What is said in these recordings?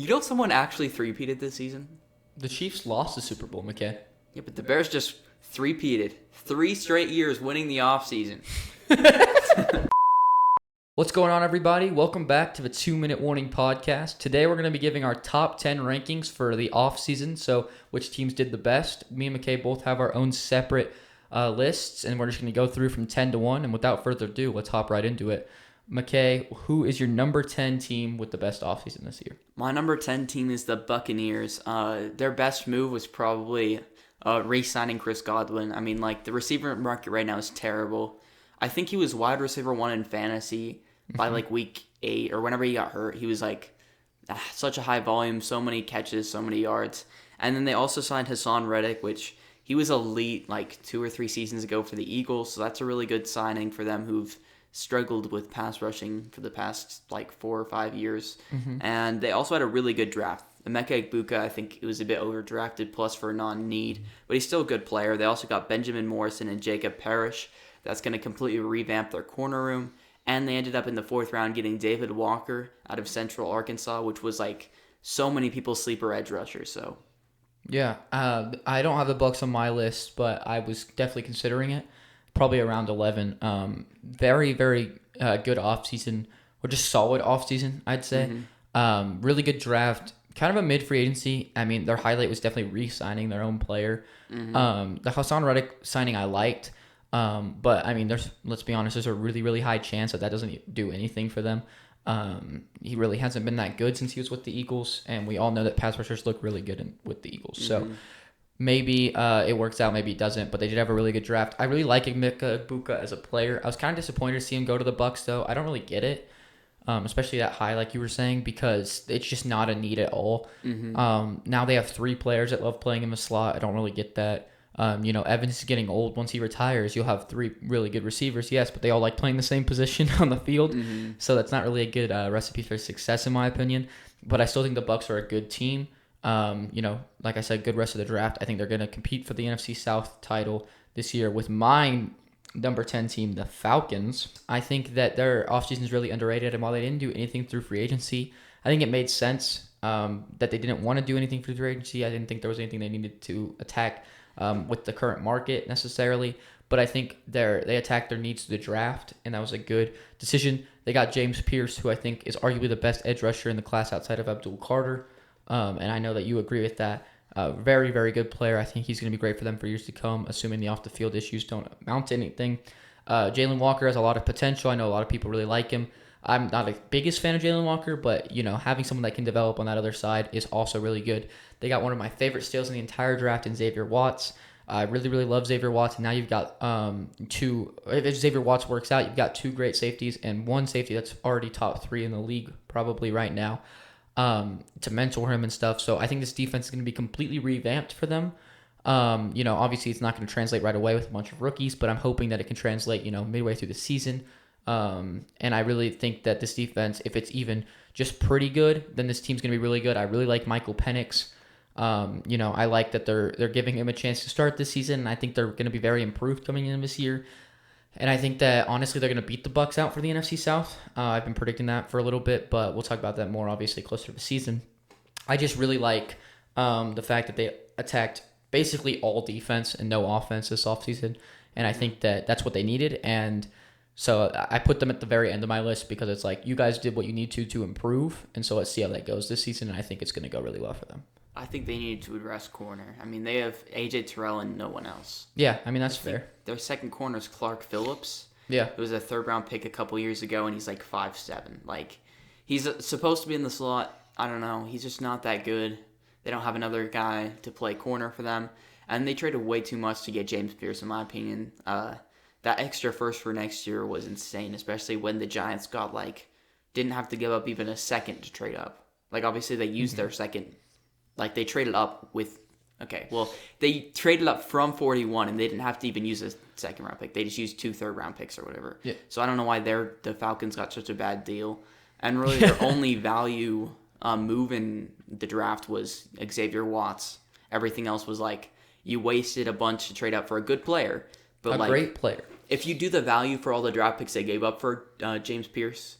You know someone actually three-peated this season? The Chiefs lost the Super Bowl, McKay. Yeah, but the Bears just three-peated. 3 straight years winning the offseason. What's going on, everybody? Welcome back to the 2-Minute Warning podcast. Today, we're going to be giving our top 10 rankings for the offseason, so which teams did the best. Me and McKay both have our own separate lists, and we're just going to go through from 10 to 1. And without further ado, let's hop right into it. McKay, who is your number 10 team with the best offseason this year? My number 10 team is the Buccaneers. Their best move was probably re-signing Chris Godwin. I mean, like, the receiver market right now is terrible. I think he was wide receiver 1 in fantasy by like week 8 or whenever he got hurt. He was like such a high volume, so many catches, so many yards. And then they also signed Hassan Reddick, which he was elite like 2 or 3 seasons ago for the Eagles. So that's a really good signing for them who've struggled with pass rushing for the past like 4 or 5 years. And they also had a really good draft. Emeka Egbuka, I think it was a bit overdrafted plus for a non-need, but he's still a good player. They also got Benjamin Morrison and Jacob Parrish. That's going to completely revamp their corner room. And they ended up in the 4th round getting David Walker out of Central Arkansas, which was like so many people's sleeper edge rusher. So Yeah, I don't have the Bucks on my list, but I was definitely considering it. Probably around 11. Very, very good offseason, or just solid offseason, I'd say. Really good draft. Kind of a mid-free agency. I mean, their highlight was definitely re-signing their own player. The Hassan Reddick signing I liked. But, I mean, let's be honest, there's a really, really high chance that doesn't do anything for them. He really hasn't been that good since he was with the Eagles, and we all know that pass rushers look really good with the Eagles. So maybe it works out, maybe it doesn't, but they did have a really good draft. I really like Emeka Egbuka as a player. I was kind of disappointed to see him go to the Bucks, though. I don't really get it, especially that high, like you were saying, because it's just not a need at all. Now they have 3 players that love playing in the slot. I don't really get that. Evans is getting old. Once he retires, you'll have 3 really good receivers, yes, but they all like playing the same position on the field. So that's not really a good recipe for success, in my opinion. But I still think the Bucks are a good team. Like I said, good rest of the draft. I think they're going to compete for the NFC South title this year with my number 10 team, the Falcons. I think that their offseason is really underrated, and while they didn't do anything through free agency, I think it made sense that they didn't want to do anything through free agency. I didn't think there was anything they needed to attack with the current market necessarily, but I think they attacked their needs to the draft, and that was a good decision. They got James Pierce, who I think is arguably the best edge rusher in the class outside of Abdul Carter, and I know that you agree with that. Very, very good player. I think he's going to be great for them for years to come, assuming the off-the-field issues don't amount to anything. Jalen Walker has a lot of potential. I know a lot of people really like him. I'm not a biggest fan of Jalen Walker, but, having someone that can develop on that other side is also really good. They got one of my favorite steals in the entire draft in Xavier Watts. I really, really love Xavier Watts, and now you've got 2. If Xavier Watts works out, you've got 2 great safeties and 1 safety that's already top 3 in the league probably right now to mentor him and stuff. So I think this defense is going to be completely revamped for them. Obviously it's not going to translate right away with a bunch of rookies, but I'm hoping that it can translate, midway through the season. And I really think that this defense, if it's even just pretty good, then this team's going to be really good. I really like Michael Penix. I like that they're giving him a chance to start this season, and I think they're going to be very improved coming in this year. And I think that, honestly, they're going to beat the Bucks out for the NFC South. I've been predicting that for a little bit, but we'll talk about that more, obviously, closer to the season. I just really like the fact that they attacked basically all defense and no offense this offseason, and I think that that's what they needed. And so I put them at the very end of my list because it's like, you guys did what you need to improve, and so let's see how that goes this season, and I think it's going to go really well for them. I think they needed to address corner. I mean, they have A.J. Terrell and no one else. Yeah, I mean, that's fair. Their second corner is Clark Phillips. Yeah. It was a 3rd-round pick a couple years ago, and he's like 5'7". Like, he's supposed to be in the slot. I don't know. He's just not that good. They don't have another guy to play corner for them. And they traded way too much to get James Pierce, in my opinion. That extra first for next year was insane, especially when the Giants didn't have to give up even a second to trade up. Like, obviously, they used their second. Like, they traded up they traded up from 41, and they didn't have to even use a 2nd-round pick. They just used 2 3rd-round picks or whatever. Yeah. So I don't know why the Falcons got such a bad deal. And really, their only value move in the draft was Xavier Watts. Everything else was like, you wasted a bunch to trade up for a good player. But Great player. If you do the value for all the draft picks they gave up for James Pierce,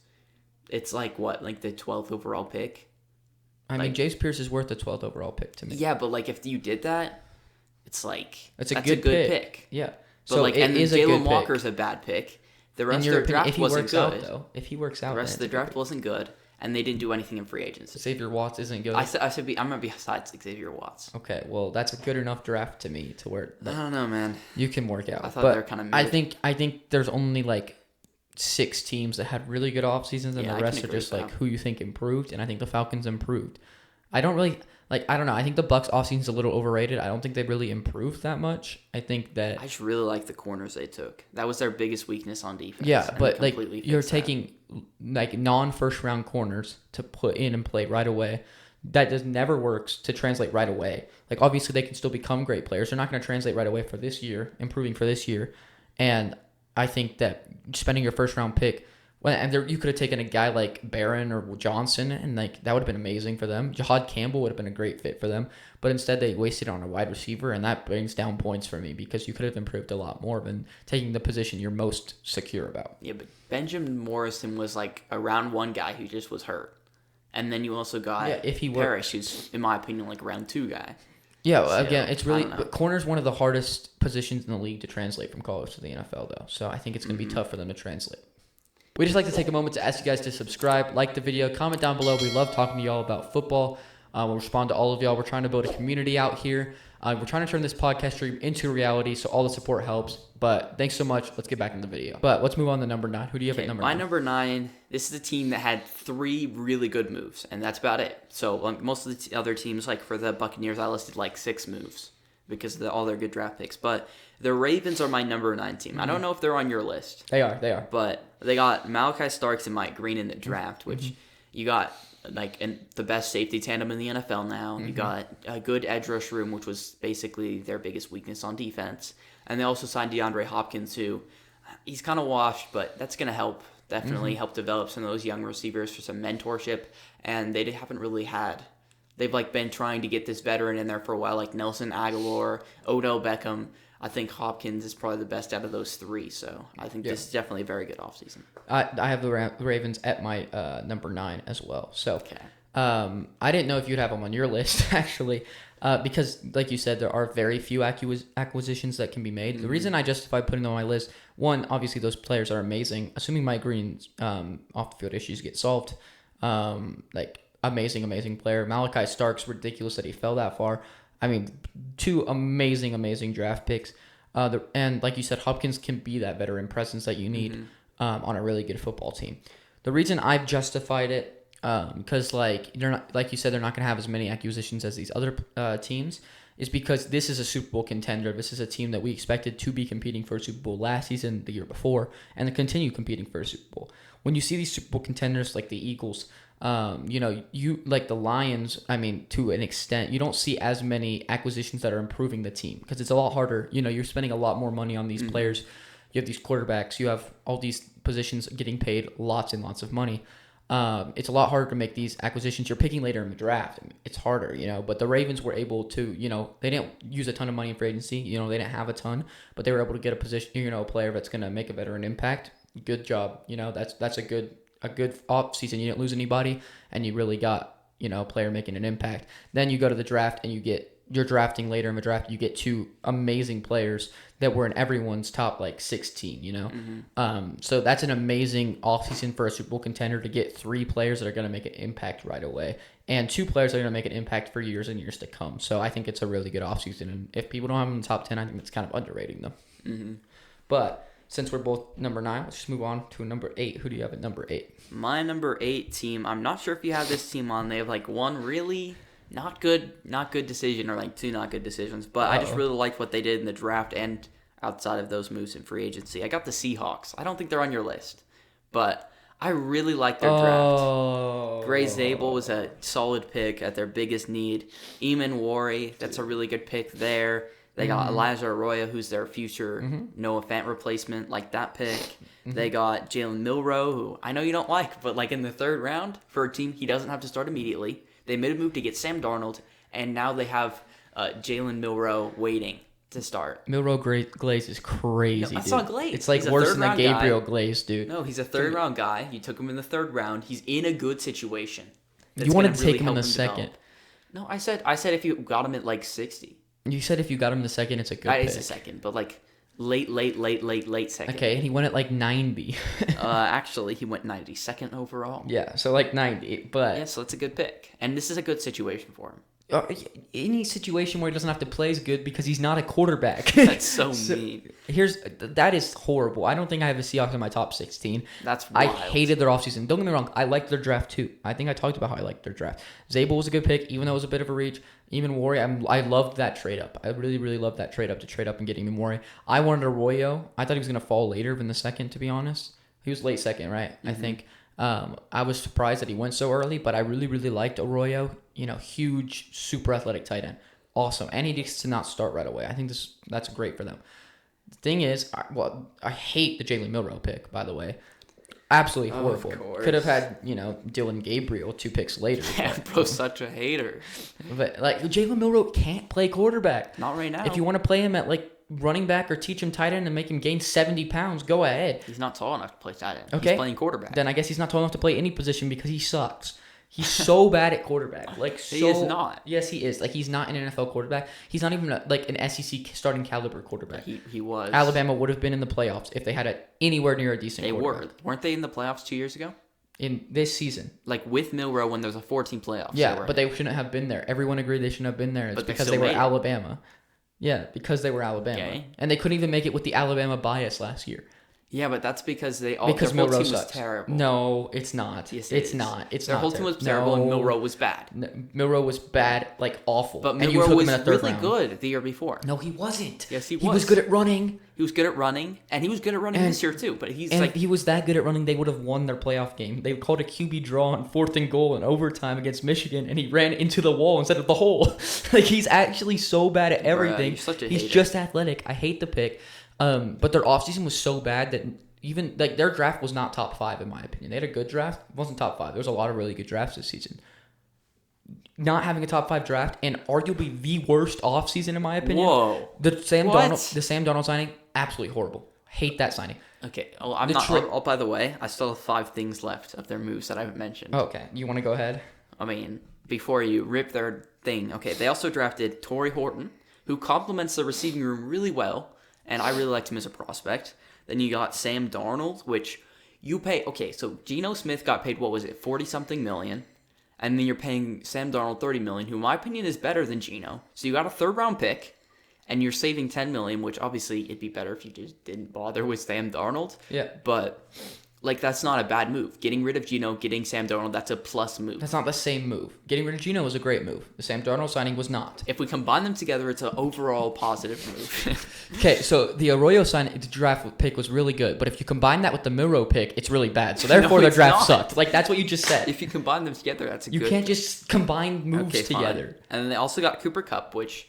it's like the 12th overall pick. I mean, Jace Pierce is worth the 12th overall pick to me. Yeah, but like if you did that, it's like It's a that's good a good pick. pick. Yeah. But So like, it and then is a good Jalen pick. Walker's a bad pick. The rest In of your their opinion, draft if he wasn't works good. out, though. If he works out, The rest of then the draft wasn't good, and they didn't do anything in free agency. Xavier Watts isn't good. I'm gonna be besides Xavier Watts. Okay, well, that's a good enough draft to me to where I don't know, man. you can work out. I thought but they were kind of. I think there's only like 6 teams that had really good off seasons, and Yeah, the I rest can are agree just with like that. who you think improved, and I think the Falcons improved. I don't really like. I don't know. I think the Bucks off season's a little overrated. I don't think they really improved that much. I think that I just really like the corners they took. That was their biggest weakness on defense. yeah, and but they like completely you're fixed that. taking like non-first round corners to put in and play right away. That does never works to translate right away. Like obviously they can still become great players. They're not going to translate right away for this year, improving for this year. And I think that spending your first round pick, you could have taken a guy like Barron or Johnson, and like that would have been amazing for them. Jahad Campbell would have been a great fit for them, but instead they wasted on a wide receiver, and that brings down points for me because you could have improved a lot more than taking the position you're most secure about. Yeah, but Benjamin Morrison was like a round 1 guy who just was hurt, and then you also got If he were Parrish, who's in my opinion like a round 2 guy. Yeah, So, again, it's I really don't know. but corner's one of the hardest positions in the league to translate from college to the NFL, though. So I think it's going to be tough for them to translate. We just like to take a moment to ask you guys to subscribe, like the video, comment down below. We love talking to y'all about football. We'll respond to all of y'all. We're trying to build a community out here. We're trying to turn this podcast stream into reality, so all the support helps. But thanks so much. Let's get back into the video. But let's move on to number 9. Who do you have at number 9? My number 9, this is a team that had 3 really good moves, and that's about it. So like most of the other teams, like for the Buccaneers, I listed like 6 moves because of all their good draft picks. But the Ravens are my number 9 team. I don't know if they're on your list. They are. But they got Malachi Starks and Mike Green in the draft, which you got like the best safety tandem in the NFL now. You got a good edge rush room, which was basically their biggest weakness on defense. And they also signed DeAndre Hopkins, who he's kind of washed, but that's going to help, definitely help develop some of those young receivers for some mentorship. And they haven't really had. They've like been trying to get this veteran in there for a while, like Nelson Aguilar, Odell Beckham. I think Hopkins is probably the best out of those 3, so I think this is definitely a very good offseason. I have the Ravens at my number 9 as well. So Okay. I didn't know if you'd have them on your list, actually, because, like you said, there are very few acquisitions that can be made. The reason I justified putting them on my list, one, obviously those players are amazing. Assuming Mike Green's off-the-field issues get solved, amazing player. Malachi Starks, ridiculous that he fell that far. I mean, 2 amazing draft picks. And like you said, Hopkins can be that veteran presence that you need on a really good football team. The reason I've justified it, because like they're not, like you said, they're not going to have as many acquisitions as these other teams, is because this is a Super Bowl contender. This is a team that we expected to be competing for a Super Bowl last season, the year before, and to continue competing for a Super Bowl. When you see these Super Bowl contenders like the Eagles, you like the Lions, I mean, to an extent, you don't see as many acquisitions that are improving the team because it's a lot harder. You're spending a lot more money on these players. You have these quarterbacks. You have all these positions getting paid lots and lots of money. It's a lot harder to make these acquisitions. You're picking later in the draft. It's harder, but the Ravens were able to, they didn't use a ton of money in free agency. They didn't have a ton, but they were able to get a position, a player that's going to make a veteran impact. Good job. That's a good off season. You didn't lose anybody, and you really got a player making an impact. Then you go to the draft, and you're drafting later in the draft. You get 2 amazing players that were in everyone's top like 16. So that's an amazing offseason for a Super Bowl contender to get 3 players that are going to make an impact right away, and 2 players that are going to make an impact for years and years to come. So I think it's a really good offseason, and if people don't have them in the top 10, I think it's kind of underrating them. But since we're both number 9, let's just move on to number 8. Who do you have at number 8? My number 8 team, I'm not sure if you have this team on. They have like 1 really not good decision, or like 2 not good decisions. But I just really liked what they did in the draft and outside of those moves in free agency. I got the Seahawks. I don't think they're on your list, but I really like their draft. Gray Zabel was a solid pick at their biggest need. Eamon Wari, that's a really good pick there. They got Elijah Arroyo, who's their future Noah Fant replacement, like that pick. They got Jalen Milroe, who I know you don't like, but like in the 3rd round for a team, he doesn't have to start immediately. They made a move to get Sam Darnold, and now they have Jalen Milroe waiting to start. Milroe Glaze is crazy, No, I dude. saw Glaze. It's like He's a worse than the 3rd-round Gabriel guy. Glaze, dude. No, he's a 3rd round guy. You took him in the 3rd round. He's in a good situation. You wanted to take him in the second. No, I said if you got him at like 60. You said if you got him in the second, it's a good pick. That is a second, but like late second. Okay, and he went at like 90. Actually, he went 92nd overall. Yeah, so like 90, but Yeah, so that's a good pick, and this is a good situation for him. Any situation where he doesn't have to play is good because he's not a quarterback. That's so mean. That is horrible. I don't think I have the Seahawks in my top 16. That's I wild. hated their offseason. Don't get me wrong. I liked their draft too. I think I talked about how I liked their draft. Zabel was a good pick, even though it was a bit of a reach. Even Warrior, I loved that trade up. I really, really loved that trade up to trade up and getting Warrior. I wanted Arroyo. I thought he was going to fall later than the second, to be honest. He was late second, right? I think. I was surprised that he went so early, but I really, really liked Arroyo. Huge, super athletic tight end. Awesome. And he gets to not start right away. I think that's great for them. The thing is, I hate the Jalen Milroe pick, by the way. Absolutely horrible. Could have had, Dylan Gabriel 2 picks later. Yeah, bro's such a hater. But, Jalen Milroe can't play quarterback. Not right now. If you want to play him at, running back or teach him tight end and make him gain 70 pounds, go ahead. He's not tall enough to play tight end. Okay. He's playing quarterback. Then I guess he's not tall enough to play any position because he sucks. He's so bad at quarterback. He is not. Yes, he is. He's not an NFL quarterback. He's not even an SEC starting caliber quarterback. He was. Alabama would have been in the playoffs if they had anywhere near a decent quarterback. Weren't they in the playoffs 2 years ago? In this season. With Milroe when there was a 14 playoffs. Yeah, but they shouldn't have been there. Everyone agreed they shouldn't have been there. It's because they were Alabama. Yeah, because they were Alabama. Okay. And they couldn't even make it with the Alabama bias last year. Yeah, but that's because their whole team was terrible. No, it's not. Yes, it's not. It's their not whole team was terrible, and Milroe was bad. Milroe was bad, awful. But Milroe was really good the year before. No, he wasn't. Yes, he was. He was good at running. He was good at running, and he was good at running this year too. But he was that good at running, they would have won their playoff game. They called a QB draw on 4th and goal in overtime against Michigan, and he ran into the wall instead of the hole. He's actually so bad at everything. He's just athletic. I hate the pick. But their offseason was so bad that even their draft was not top 5 in my opinion. They had a good draft. It wasn't top 5. There was a lot of really good drafts this season. Not having a top 5 draft and arguably the worst offseason in my opinion. Whoa. The Sam Darnold signing, absolutely horrible. Hate that signing. Okay. By the way, I still have 5 things left of their moves that I haven't mentioned. Okay. You want to go ahead? I mean, before you rip their thing. Okay, they also drafted Torrey Horton, who complements the receiving room really well, and I really liked him as a prospect. Then you got Sam Darnold, which you pay. Okay, so Geno Smith got paid, 40-something million. And then you're paying Sam Darnold $30 million, who in my opinion is better than Geno. So you got a 3rd-round pick, and you're saving $10 million, which obviously it'd be better if you just didn't bother with Sam Darnold. Yeah. But that's not a bad move. Getting rid of Geno, getting Sam Darnold, that's a plus move. That's not the same move. Getting rid of Geno was a great move. The Sam Darnold signing was not. If we combine them together, it's an overall positive move. Okay, so the Arroyo draft pick was really good, but if you combine that with the Milroe pick, it's really bad. So therefore, their draft sucked. That's what you just said. If you combine them together, that's a good. You can't just combine moves together. Fine. And then they also got Cooper Kupp, which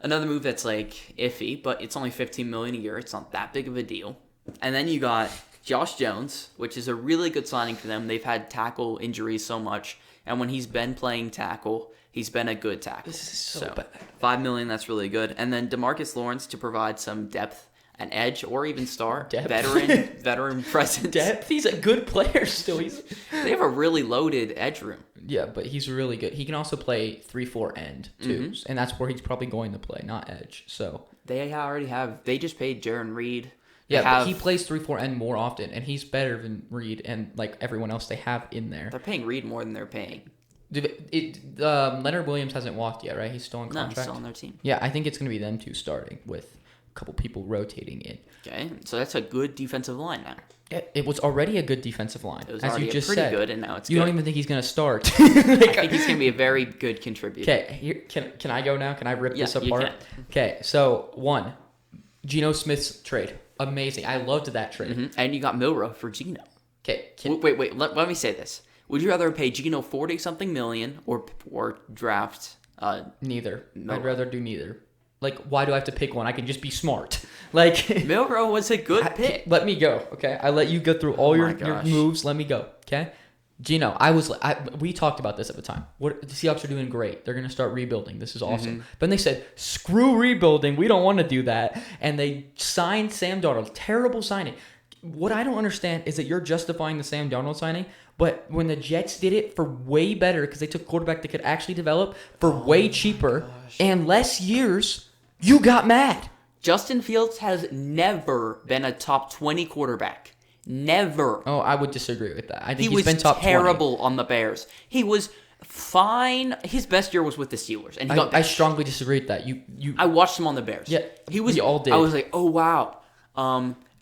another move that's iffy, but it's only $15 million a year. It's not that big of a deal. And then you got Josh Jones, which is a really good signing for them. They've had tackle injuries so much, and when he's been playing tackle, he's been a good tackle. This is so bad. $5 million, that's really good. And then DeMarcus Lawrence to provide some depth, an edge, or even star, veteran presence. Depth. He's a good player still. They have a really loaded edge room. Yeah, but he's really good. He can also play 3-4 end too, and that's where he's probably going to play, not edge. So they already have. They just paid Jaron Reed. But he plays 3-4 end more often, and he's better than Reed and everyone else they have in there. They're paying Reed more than they're paying. Leonard Williams hasn't walked yet, right? He's still on contract. No, he's still on their team. Yeah, I think it's going to be them two starting with a couple people rotating in. Okay, so that's a good defensive line now. It was already a good defensive line. It was as you just pretty said. Good, and now it's you good. don't even think he's going to start. I think he's going to be a very good contributor. Okay, can I go now? Can I rip this apart? You can. Okay, so 1, Geno Smith's trade. Amazing. I loved that trade. Mm-hmm. And you got Milroe for Geno. Okay. Wait. Let me say this. Would you rather pay Geno $40-something million or draft? Neither. Milroe? I'd rather do neither. Why do I have to pick one? I can just be smart. Milroe was a good pick. Let me go. Okay. I let you go through all your moves. Let me go. Okay. Geno, we talked about this at the time. The Seahawks are doing great. They're going to start rebuilding. This is awesome. Mm-hmm. But then they said, screw rebuilding. We don't want to do that. And they signed Sam Darnold. Terrible signing. What I don't understand is that you're justifying the Sam Darnold signing But when the Jets did it for way better, because they took a quarterback that could actually develop for way cheaper and less years, you got mad. Justin Fields has never been a top 20 quarterback. Never. Oh, I would disagree with that. I think He he's was been top 20. terrible on the Bears. He was fine. His best year was with the Steelers, and he got I benched. strongly disagree with that. You I watched him on the Bears. Yeah, he was. we all did. I was like, oh wow,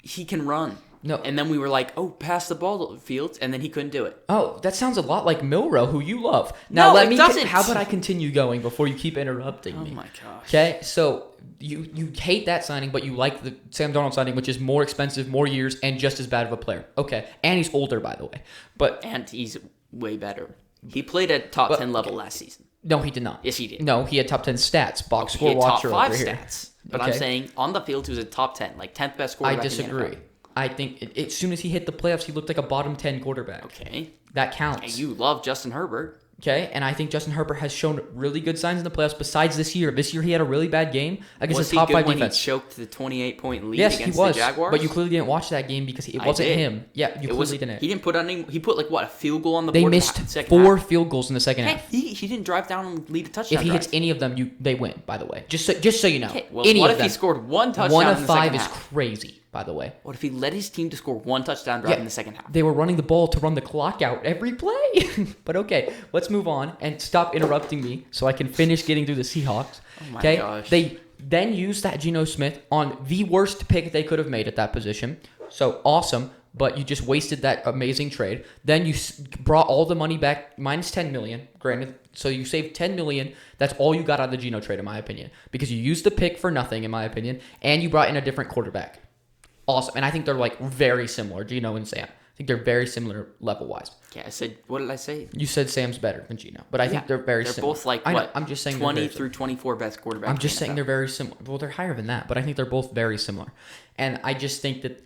he can run. No. And then we were like, oh, pass the ball to Fields, and then he couldn't do it. Oh, that sounds a lot like Milrow, who you love. Now No, it doesn't. How about I continue going before you keep interrupting me? Oh my gosh. Okay, so you hate that signing, but you like the Sam Darnold signing, which is more expensive, more years, and just as bad of a player. Okay, and he's older, by the way. But And he's way better. He played at top 10 level last season. no, he did not. Yes, he did. No, he had top 10 stats. Box He score had top watcher 5 over here. stats. But I'm Okay. saying on the field, he was a top 10, like 10th best I quarterback. disagree. In the I think as soon as he hit the playoffs, he looked like a bottom 10 quarterback. NFL. Okay. That counts. And you love Justin Herbert. Okay, and I think Justin Herbert has shown really good signs in the playoffs. Besides this year, he had a really bad game against Was a he top good 5 when defense. he choked the 28-point lead Yes, against he was. the Jaguars? But you clearly didn't watch that game because it wasn't did. him. Yeah, you clearly didn't. He didn't put any. He put like what, a field goal on the They board. in missed the second 4 half. field goals in the second Hey, half. he didn't drive down and lead a touchdown. If he hits drive. any of them, they win. By the way, just so you know, Okay, well, any what of if them. he scored one touchdown 1 in of the 5 second is half? crazy. By the way, What if he led his team to score one touchdown drive in the second half? they were running the ball to run the clock out every play. But okay, let's move on and stop interrupting me so I can finish getting through the Seahawks. Oh my Okay, gosh. they then used that Geno Smith on the worst pick they could have made at that position. So awesome, but you just wasted that amazing trade. Then you brought all the money back, minus $10 million. Granted, so you saved $10 million. That's all you got out of the Geno trade, in my opinion, because you used the pick for nothing, in my opinion, and you brought in a different quarterback. Awesome, and I think they're like very similar, Geno and Sam. I think they're very similar level wise. Yeah, I said. What did I say? You said Sam's better than Geno, but I think they're very They're similar. both like I know, what? I'm just saying 20 they're through 24 best quarterbacks. I'm just in saying the they're NFL. very similar. Well, they're higher than that, but I think they're both very similar. And I just think that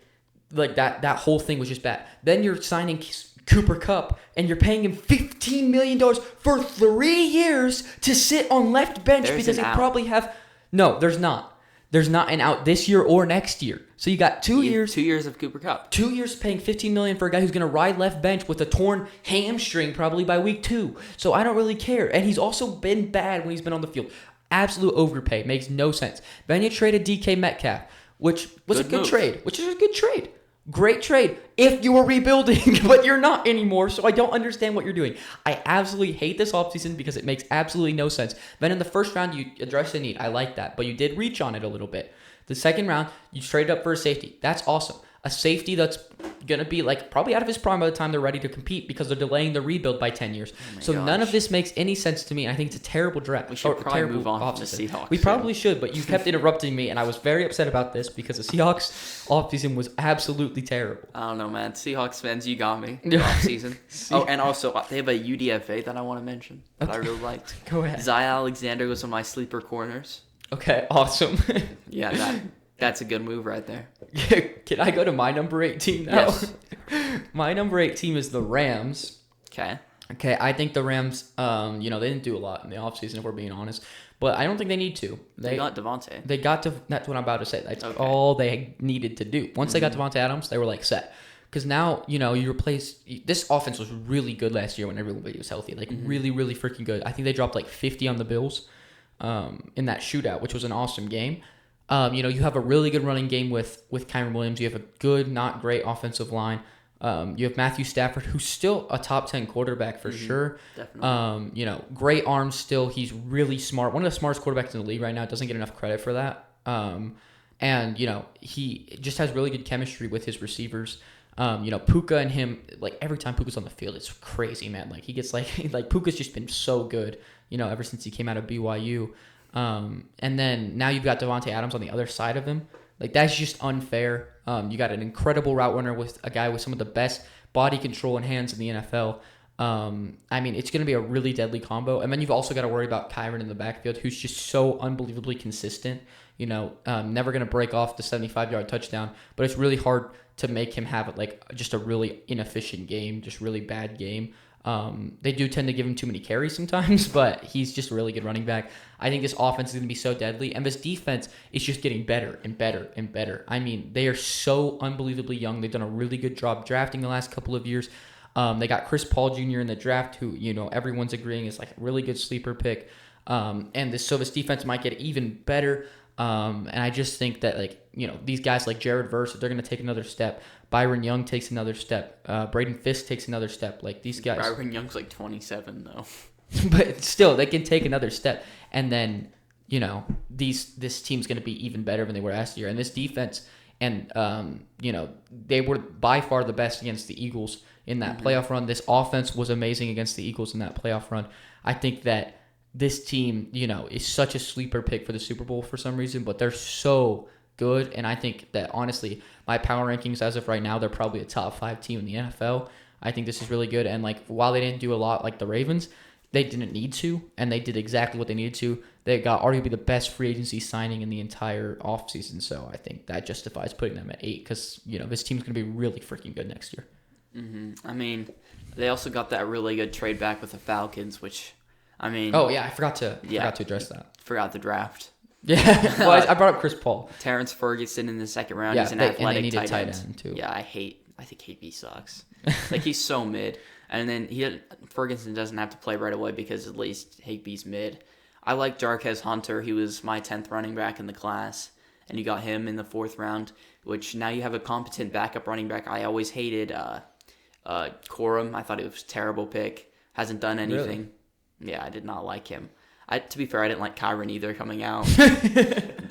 like that whole thing was just bad. Then you're signing Cooper Kupp and you're paying him $15 million for 3 years to sit on left bench There's because an they out. probably have. No, there's not. There's not an out this year or next year. So you got 2 years. 2 years of Cooper Kupp. 2 years paying $15 million for a guy who's going to ride left bench with a torn hamstring probably by week 2. So I don't really care. And he's also been bad when he's been on the field. Absolute overpay. Makes no sense. Then you traded DK Metcalf, which was Good a good move. trade. Which is a good trade. Great trade if you were rebuilding, but you're not anymore, so I don't understand what you're doing. I absolutely hate this offseason because it makes absolutely no sense. Then in the first round, you addressed a need. I like that, but you did reach on it a little bit. The second round, you traded up for a safety. That's awesome. A safety that's going to be like probably out of his prime by the time they're ready to compete because they're delaying the rebuild by 10 years. So none of this makes any sense to me, and I think it's a terrible draft. We should or probably terrible move on from the offseason. Seahawks. We probably should, but you kept interrupting me, and I was very upset about this because the Seahawks offseason was absolutely terrible. I don't know, man. Seahawks fans, you got me. Off season. Oh, and also they have a UDFA that I want to mention that I really liked. Go ahead. Zay Alexander was on my sleeper corners. Okay, awesome. Yeah, that's a good move right there. Can I go to my number 8 team now? Yes. My number 8 team is the Rams. Okay. Okay, I think the Rams, they didn't do a lot in the offseason, if we're being honest. But I don't think they need to. They got Devontae. They got to. That's what I'm about to say. That's Okay. all they needed to do. Once they got Devontae Adams, they were like set. Because now, you replace. This offense was really good last year when everybody was healthy. Like, really, really freaking good. I think they dropped like 50 on the Bills in that shootout, which was an awesome game. You have a really good running game with Kyren Williams. You have a good, not great offensive line. You have Matthew Stafford, who's still a top 10 quarterback for sure. Definitely. Great arms still. He's really smart. One of the smartest quarterbacks in the league right now. Doesn't get enough credit for that. He just has really good chemistry with his receivers. Puka and him, like every time Puka's on the field, it's crazy, man. Like he gets like Puka's just been so good, ever since he came out of BYU. And then now you've got Devontae Adams on the other side of him. Like that's just unfair. You got an incredible route runner with a guy with some of the best body control and hands in the NFL. It's going to be a really deadly combo. And then you've also got to worry about Kyren in the backfield, who's just so unbelievably consistent. Never going to break off the 75-yard touchdown, but it's really hard to make him have just a really inefficient game, just really bad game. They do tend to give him too many carries sometimes, but he's just a really good running back. I think this offense is going to be so deadly, and this defense is just getting better and better and better. They are so unbelievably young. They've done a really good job drafting the last couple of years. They got Chris Paul Jr. in the draft, who everyone's agreeing is like a really good sleeper pick. And this defense might get even better. And I just think that these guys like Jared Verse, they're going to take another step. Byron Young takes another step. Braden Fisk takes another step. Like these guys. Byron Young's like 27 though. But still, they can take another step. And then, this team's going to be even better than they were last year. And this defense, and, they were by far the best against the Eagles in that playoff run. This offense was amazing against the Eagles in that playoff run. I think that this team, is such a sleeper pick for the Super Bowl for some reason, but they're so good. And I think that, honestly, my power rankings as of right now, they're probably a top 5 team in the NFL. I think this is really good. And, while they didn't do a lot like the Ravens, they didn't need to, and they did exactly what they needed to. They got arguably the best free agency signing in the entire offseason, so I think that justifies putting them at 8 because, this team's going to be really freaking good next year. I mean, they also got that really good trade back with the Falcons, which, I mean... Oh, yeah, I forgot to address that. Forgot the draft. Yeah, well, I brought up Chris Paul. Terrence Ferguson in the second round. Yeah, he's an athletic and they tight tight end. end, too. Yeah, I think KB sucks. He's so mid. And then Ferguson doesn't have to play right away because at least Higbee's mid. I like Jarquez Hunter. He was my 10th running back in the class. And you got him in the 4th round, which now you have a competent backup running back. I always hated Corum. I thought it was a terrible pick. Hasn't done anything. Really? Yeah, I did not like him. To be fair, I didn't like Kyron either coming out.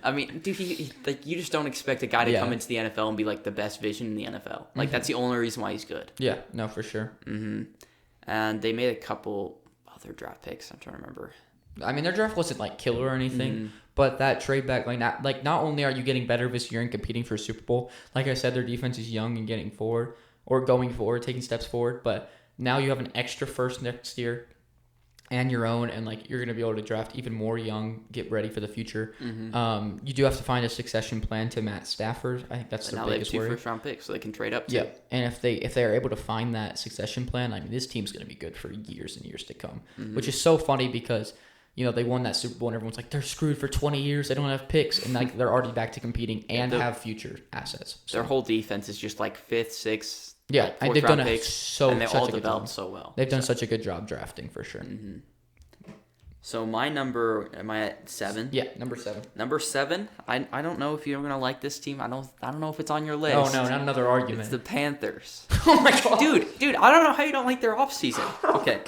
I mean, dude, you just don't expect a guy to come into the NFL and be like the best vision in the NFL. That's the only reason why he's good. Yeah, no, for sure. And they made a couple other draft picks. I'm trying to remember. I mean, their draft wasn't killer or anything, but that trade back, not only are you getting better this year and competing for a Super Bowl, like I said, their defense is young and getting forward or going forward, taking steps forward. But now you have an extra first next year. And your own, and you're going to be able to draft even more young, get ready for the future. You do have to find a succession plan to Matt Stafford. I think that's the biggest worry. Now they have 2 first-round picks, so they can trade up. Yeah, and if they are able to find that succession plan, I mean, this team's going to be good for years and years to come. Which is so funny because they won that Super Bowl, and everyone's like, they're screwed for 20 years. They don't have picks, and they're already back to competing and have future assets. So. Their whole defense is just 5th, 6th. Yeah, and they've done and they all developed so well. They've done such a good job drafting for sure. So my number, am I at 7? Yeah, number 7. Number 7. I don't know if you're gonna like this team. I don't know if it's on your list. Oh no, not another argument. It's the Panthers. Oh my god, dude, I don't know how you don't like their offseason. Okay.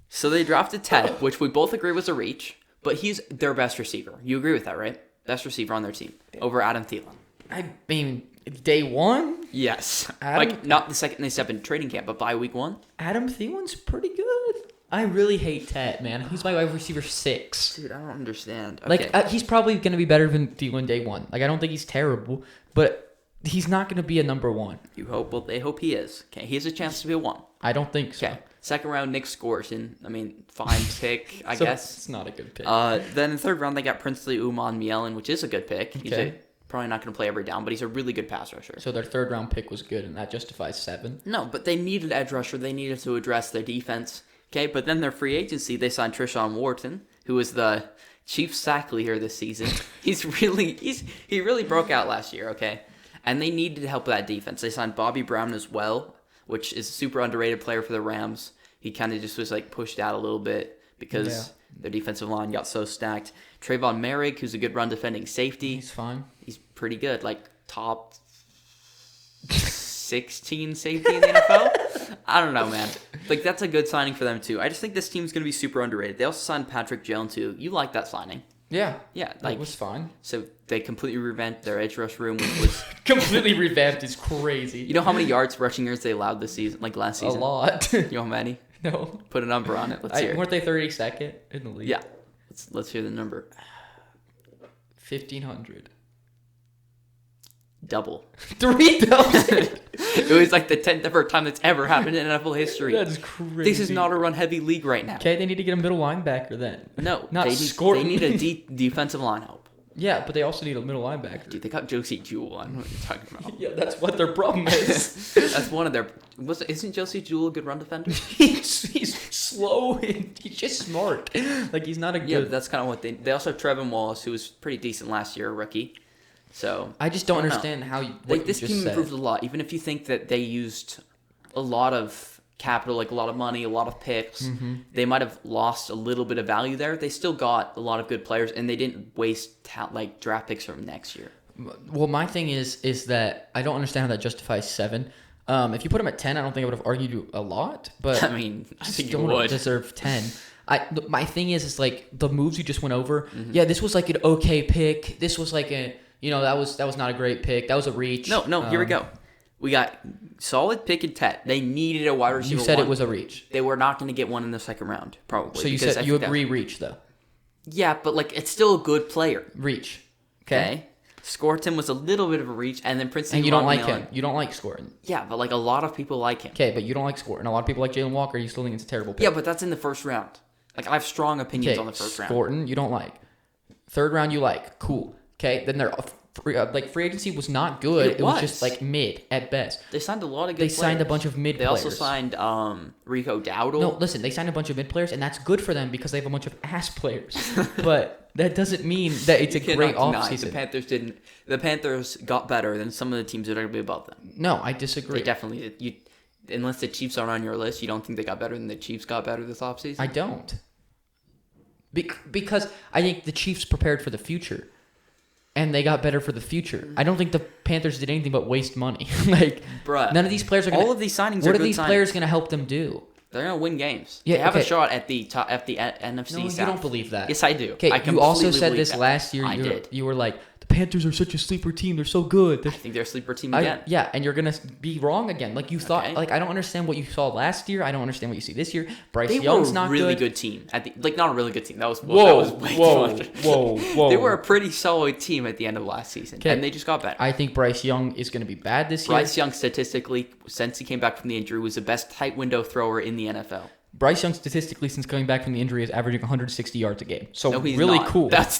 So they drafted Ted, which we both agree was a reach, but he's their best receiver. You agree with that, right? Best receiver on their team over Adam Thielen. I mean, day 1? Yes. Not the second they step in training camp, but by week 1. Adam Thielen's pretty good. I really hate Ted, man. He's my wide receiver 6. Dude, I don't understand. Okay. He's probably going to be better than Thielen day 1. I don't think he's terrible, but he's not going to be a number 1. You hope? Well, they hope he is. Okay, he has a chance to be a 1. I don't think so. Okay. Second round, Nick Skorson. I mean, fine pick, I guess. It's not a good pick. Then in the 3rd round, they got Princely Uman Mielen, which is a good pick. Okay. He's probably not going to play every down, but he's a really good pass rusher. So their 3rd round pick was good, and that justifies 7? No, but they needed edge rusher. They needed to address their defense. Okay, but then their free agency, they signed Trishawn Wharton, who was the chief sack leader this season. He really broke out last year, okay? And they needed help with that defense. They signed Bobby Brown as well, which is a super underrated player for the Rams. He kind of just was pushed out a little bit because their defensive line got so stacked. Trayvon Merrick, who's a good run defending safety. He's fine. He's pretty good, top 16 safety in the NFL. I don't know, man. That's a good signing for them too. I just think this team's gonna be super underrated. They also signed Patrick Jones too. You like that signing? Yeah. Yeah, it was fine. So they completely revamped their edge rush room, which was completely revamped is crazy. You know how many rushing yards they allowed this season, last season? A lot. You know how many? No. Put a number on it. Let's hear. Weren't they 32nd in the league? Yeah. Let's hear the number. 1,500. Double. 3,000. It was the 10th ever time that's ever happened in NFL history. That's crazy. This is not a run-heavy league right now. Okay, they need to get a middle linebacker then. No, not they need a defensive line help. Yeah, but they also need a middle linebacker. Dude, they got Josie Jewell on. What are you talking about? Yeah, that's what their problem is. That's one of their... Isn't Josie Jewell a good run defender? he's slow and he's just smart. He's not a good... Yeah, but that's kind of what they... They also have Trevin Wallace, who was pretty decent last year, a rookie. So I just don't understand how this team improved a lot. Even if you think that they used a lot of capital, like a lot of money, a lot of picks. They might have lost a little bit of value there. They still got a lot of good players, and they didn't waste like draft picks from next year. Well, my thing is that I don't understand how that justifies 7. If you put him at 10, I don't think I would have argued you a lot, but I mean, I think you don't would. deserve 10. My thing is like the moves you just went over. Yeah, this was like an okay pick. This was like that was not a great pick. That was a reach. No, here we go. We got solid pick and Tet. They needed a wide receiver. You said one. it was a reach. They were not going to get one in the second round, probably. So you said you agree reach though. Yeah, but like it's still a good player. Reach. Okay. Scorton was a little bit of a reach, and then Prince. And you don't like him. You don't like Scorton. Yeah, but like a lot of people like him. Okay, but you don't like Scorton. A lot of people like Jalen Walker. You still think it's a terrible pick. Yeah, but that's in the first round. Like I have strong opinions on the first round. Scorton, you don't like. Third round, you like. Cool. Okay, then free agency was not good. It was just like mid at best. They signed a lot of good They players. signed a bunch of mid players. They also players. signed Rico Dowdle. No, listen, they signed a bunch of mid players, and that's good for them because they have a bunch of ass players. But that doesn't mean that it's a great offseason. The Panthers didn't. The Panthers got better than some of the teams that are going to be above them. No, I disagree. They definitely did. Unless the Chiefs aren't on your list, you don't think they got better than the Chiefs got better this offseason? I don't. Because I think the Chiefs prepared for the future. And they got better for the future. I don't think the Panthers did anything but waste money. Bruh, none of these players are going to... All of these signings What are are good these signings. players going to help them do? They're going to win games. Yeah, they have okay. a shot at the top, at the NFC No, South. you don't believe that. Yes, I do. Okay, I you also completely said believe this that. last year. I did. You were like, the Panthers are such a sleeper team. They're so good. I think they're a sleeper team again. Yeah, and you're going to be wrong again. Like you thought. Okay. Like I don't understand what you saw last year. I don't understand what you see this year. Bryce They Young's were a not really good. good team. Not a really good team. That was way Whoa, too much. whoa. They were a pretty solid team at the end of last season, and they just got better. I think Bryce Young is going to be bad this year. Bryce Young, statistically, since he came back from the injury, was the best tight window thrower in the NFL. Bryce Young, statistically, since coming back from the injury, is averaging 160 yards a game. So No, he's really not. cool. That's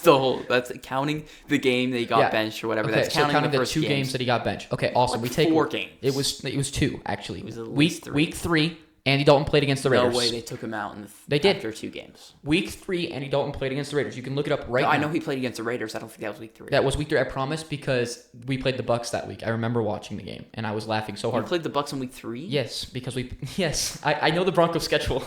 counting the game that he got benched or whatever. Okay, That's so counting the the first 2 games that he got benched. Okay, awesome. Like we take 4 games. It was 2 actually. It was at least 3. Week 3, Andy Dalton played against the Raiders. No way they took him out They did. after 2 games. Week 3, Andy Dalton played against the Raiders. You can look it up right now. I know he played against the Raiders. I don't think that was week 3. That was week 3. I promise because we played the Bucks that week. I remember watching the game and I was laughing so You hard. played the Bucks in week 3? Yes, because I know the Broncos schedule.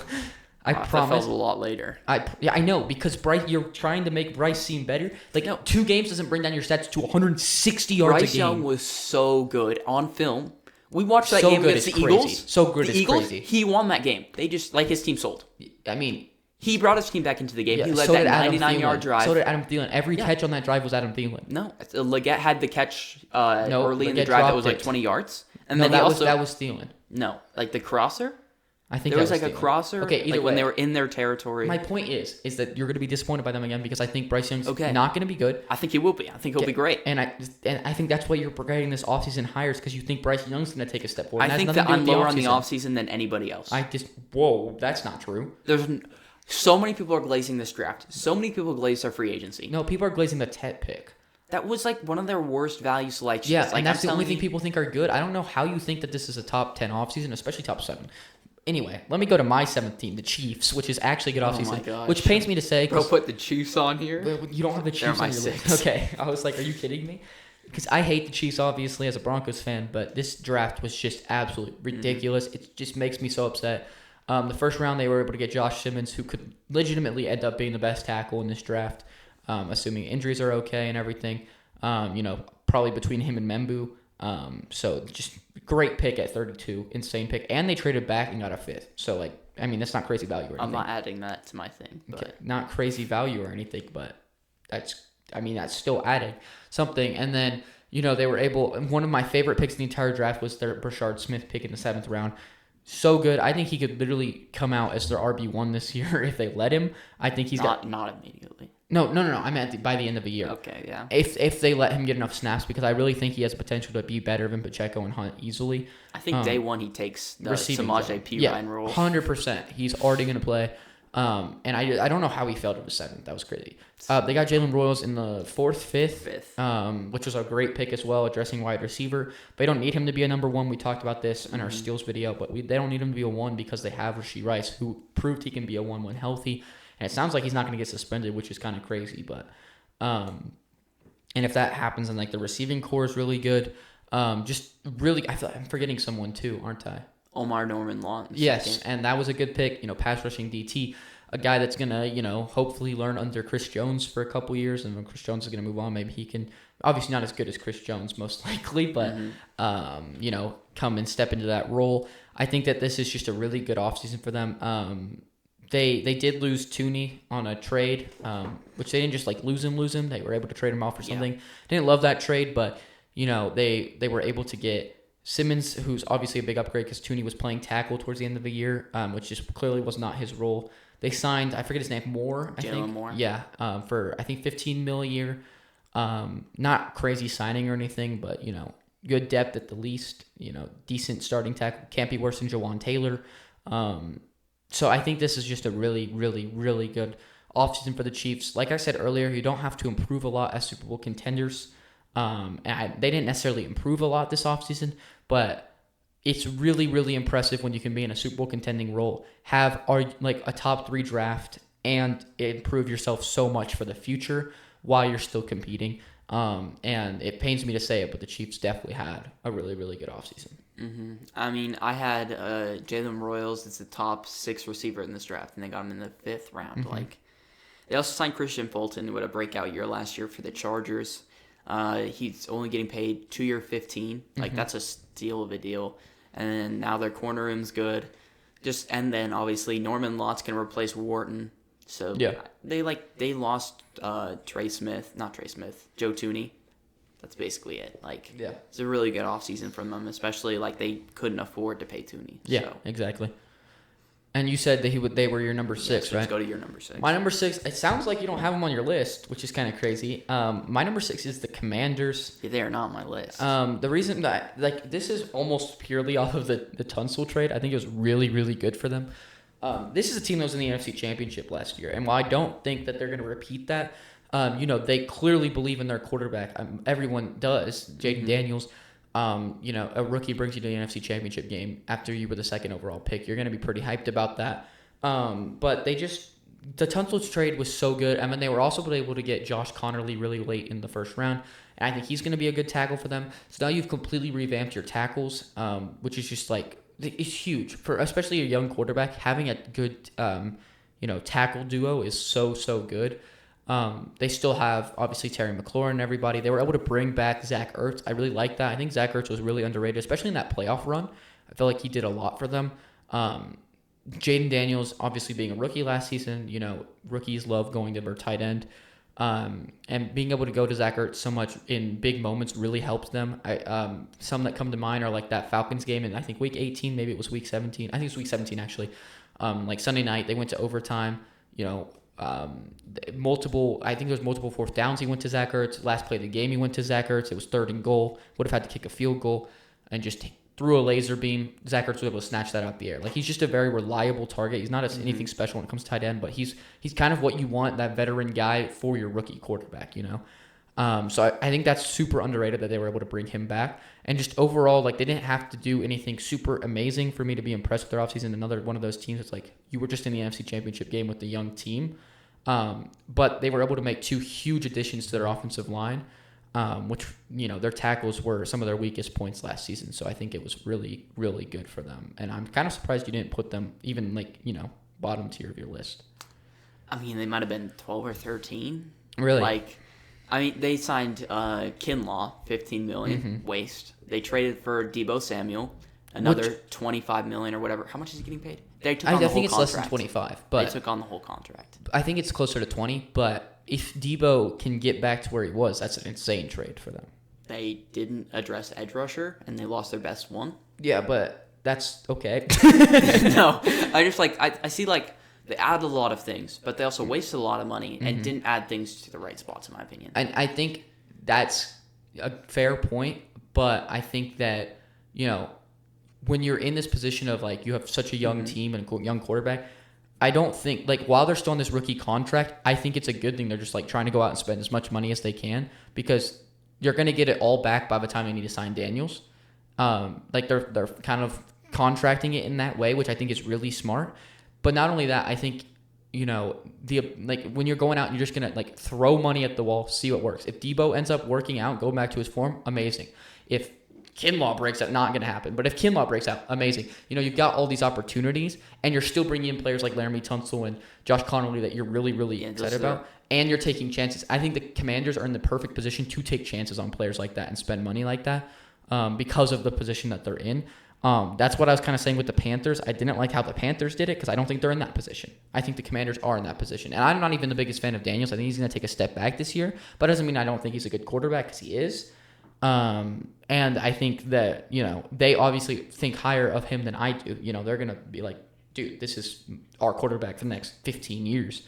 I promise. That felt a lot later. I know because Bryce, you're trying to make Bryce seem better. Like 2 games doesn't bring down your stats to 160 yards Bryce a game. Young was so good on film. We watched that So game good, against it's the crazy. Eagles. So good, the it's Eagles, crazy. He won that game. They just his team sold. I mean, He brought his team back into the game. yeah, He led so that did Adam 99-yard Thielen. drive. So did Adam Thielen. Every catch on that drive was Adam Thielen. No, Leggett had the catch No, early in the Leggett drive that dropped was like it. 20 yards. And No, then that he was Thielen. No, like the crosser? I think There that was like a Thielen. crosser Okay, either like way. when they were in their territory. My point is that you're going to be disappointed by them again because I think Bryce Young's Okay. not going to be good. I think he will be. I think he'll be great. And I think that's why you're regretting this offseason hires because you think Bryce Young's going to take a step forward. I think that I'm lower on the offseason than anybody else. Whoa, that's not true. So many people are glazing this draft. So many people glaze their free agency. No, people are glazing the Tet pick. That was like one of their worst value selections. Yeah, like, and that's I'm the only telling thing you- people think are good. I don't know how you think that this is a top 10 offseason, especially top 7. Anyway, let me go to my 7th team, the Chiefs, which is actually a good offseason. my gosh. Which pains me to say. Bro, put the Chiefs on here. You don't have the Chiefs my on your 6. list. Okay, I was like, are you kidding me? Because I hate the Chiefs, obviously, as a Broncos fan, but this draft was just absolutely ridiculous. It just makes me so upset. The first round, they were able to get Josh Simmons, who could legitimately end up being the best tackle in this draft, assuming injuries are okay and everything. Probably between him and Membu. So just great pick at 32, insane pick, and they traded back and got a 5th. So that's not crazy value or anything. I'm not adding that to my thing. But Okay, not crazy value or anything, but that's still adding something. And then they were able. One of my favorite picks in the entire draft was their Brashard Smith pick in the 7th round. So good. I think he could literally come out as their RB1 this year if they let him. I think he's not immediately. No. I meant by the end of the year. Okay, yeah. If they let him get enough snaps, because I really think he has potential to be better than Pacheco and Hunt easily. I think day one he takes the Receiving Samaje Perine role. 100%. He's already going to play. And I don't know how he fell to the 7th. That was crazy. They got Jalen Royals in the 4th, 5th, which was a great pick as well, addressing wide receiver. They don't need him to be a number 1. We talked about this in our steals video, but they don't need him to be a 1 because they have Rashee Rice, who proved he can be a 1 when healthy. And it sounds like he's not going to get suspended, which is kind of crazy. But and if that happens, then the receiving core is really good. Just really, I feel like I'm forgetting someone too, aren't I? Omar Norman Long. Yes, Second. and that was a good pick. Pass rushing DT, a guy that's gonna hopefully learn under Chris Jones for a couple years, and when Chris Jones is gonna move on, maybe he can. Obviously, not as good as Chris Jones, most likely, but come and step into that role. I think that this is just a really good offseason for them. They did lose Tooney on a trade, which they didn't just lose him. They were able to trade him off for something. Didn't love that trade, but they were able to get Simmons, who's obviously a big upgrade because Tooney was playing tackle towards the end of the year, which just clearly was not his role. They signed, I forget his name, Moore, I think. Jalen Moore. Yeah, for I think $15 million a year. Not crazy signing or anything, but good depth at the least. Decent starting tackle. Can't be worse than Jawan Taylor. So I think this is just a really, really, really good offseason for the Chiefs. Like I said earlier, you don't have to improve a lot as Super Bowl contenders. They didn't necessarily improve a lot this offseason, but it's really, really impressive when you can be in a Super Bowl contending role, have a top 3 draft, and improve yourself so much for the future while you're still competing. And it pains me to say it, but the Chiefs definitely had a really, really good offseason. Mm-hmm. I mean, I had Jalen Royals as the top 6 receiver in this draft, and they got him in the 5th round. Mm-hmm. They also signed Christian Fulton, who had a breakout year last year for the Chargers. He's only getting paid 2-year $15. That's a steal of a deal. And then now their corner room's good. And then obviously Norman Lott's gonna replace Wharton. So they lost Joe Tooney. That's basically it. It's a really good offseason from them, especially they couldn't afford to pay Tooney. Yeah, so. Exactly. And you said that they were your number 6, so right? Let's go to your number 6. My number 6, it sounds like you don't have them on your list, which is kind of crazy. My number 6 is the Commanders. Yeah, they are not on my list. The reason that, this is almost purely off of the Tunsil trade. I think it was really, really good for them. This is a team that was in the NFC Championship last year. And while I don't think that they're going to repeat that, they clearly believe in their quarterback. Everyone does. Jaden Daniels. A rookie brings you to the NFC Championship game after you were the 2nd overall pick. You're going to be pretty hyped about that. But the Tunsil trade was so good. I mean, they were also able to get Josh Connerly really late in the 1st round. And I think he's going to be a good tackle for them. So now you've completely revamped your tackles, which is just it's huge for especially a young quarterback. Having a good, tackle duo is so, so good. They still have, obviously, Terry McLaurin and everybody. They were able to bring back Zach Ertz. I really like that. I think Zach Ertz was really underrated, especially in that playoff run. I feel like he did a lot for them. Jaden Daniels, obviously being a rookie last season, rookies love going to their tight end. And being able to go to Zach Ertz so much in big moments really helps them. Some that come to mind are that Falcons game in, I think, week 18, maybe it was week 17. I think it was week 17, actually. Sunday night, they went to overtime, multiple 4th downs he went to Zach Ertz. Last play of the game he went to Zach Ertz. It was 3rd and goal. Would have had to kick a field goal and just threw a laser beam. Zach Ertz was able to snatch that out the air. He's just a very reliable target. He's not anything special when it comes to tight end, but he's kind of what you want, that veteran guy for your rookie quarterback, So I think that's super underrated that they were able to bring him back. And just overall, they didn't have to do anything super amazing for me to be impressed with their offseason. Another one of those teams that's you were just in the NFC Championship game with the young team. But they were able to make 2 huge additions to their offensive line, which, their tackles were some of their weakest points last season. So I think it was really, really good for them. And I'm kind of surprised you didn't put them even bottom tier of your list. I mean, they might have been 12 or 13. Really? They signed Kinlaw, $15 million, waste. They traded for Deebo Samuel, another $25 million or whatever. How much is he getting paid? They took on the whole think it's contract. less than 25, but they took on the whole contract. I think it's closer to 20. But if Deebo can get back to where he was, that's an insane trade for them. They didn't address edge rusher, and they lost their best one. Yeah, but that's okay. No, I just I see they added a lot of things, but they also wasted a lot of money and didn't add things to the right spots, in my opinion. And I think that's a fair point, but I think that, when you're in this position of you have such a young team and a young quarterback, I don't think while they're still on this rookie contract, I think it's a good thing. They're just trying to go out and spend as much money as they can because you're going to get it all back by the time they need to sign Daniels. They're kind of contracting it in that way, which I think is really smart. But not only that, I think, when you're going out and you're just going to throw money at the wall, see what works. If Deebo ends up working out, going back to his form, amazing. If Kinlaw breaks out, not going to happen. But if Kinlaw breaks out, amazing. You've got all these opportunities, and you're still bringing in players like Laramie Tunsil and Josh Connolly that you're really, really excited about, and you're taking chances. I think the Commanders are in the perfect position to take chances on players like that and spend money like that because of the position that they're in. That's what I was kind of saying with the Panthers. I didn't like how the Panthers did it because I don't think they're in that position. I think the Commanders are in that position. And I'm not even the biggest fan of Daniels. I think he's going to take a step back this year, but it doesn't mean I don't think he's a good quarterback because he is. And I think that, they obviously think higher of him than I do. They're going to be like, dude, this is our quarterback for the next 15 years.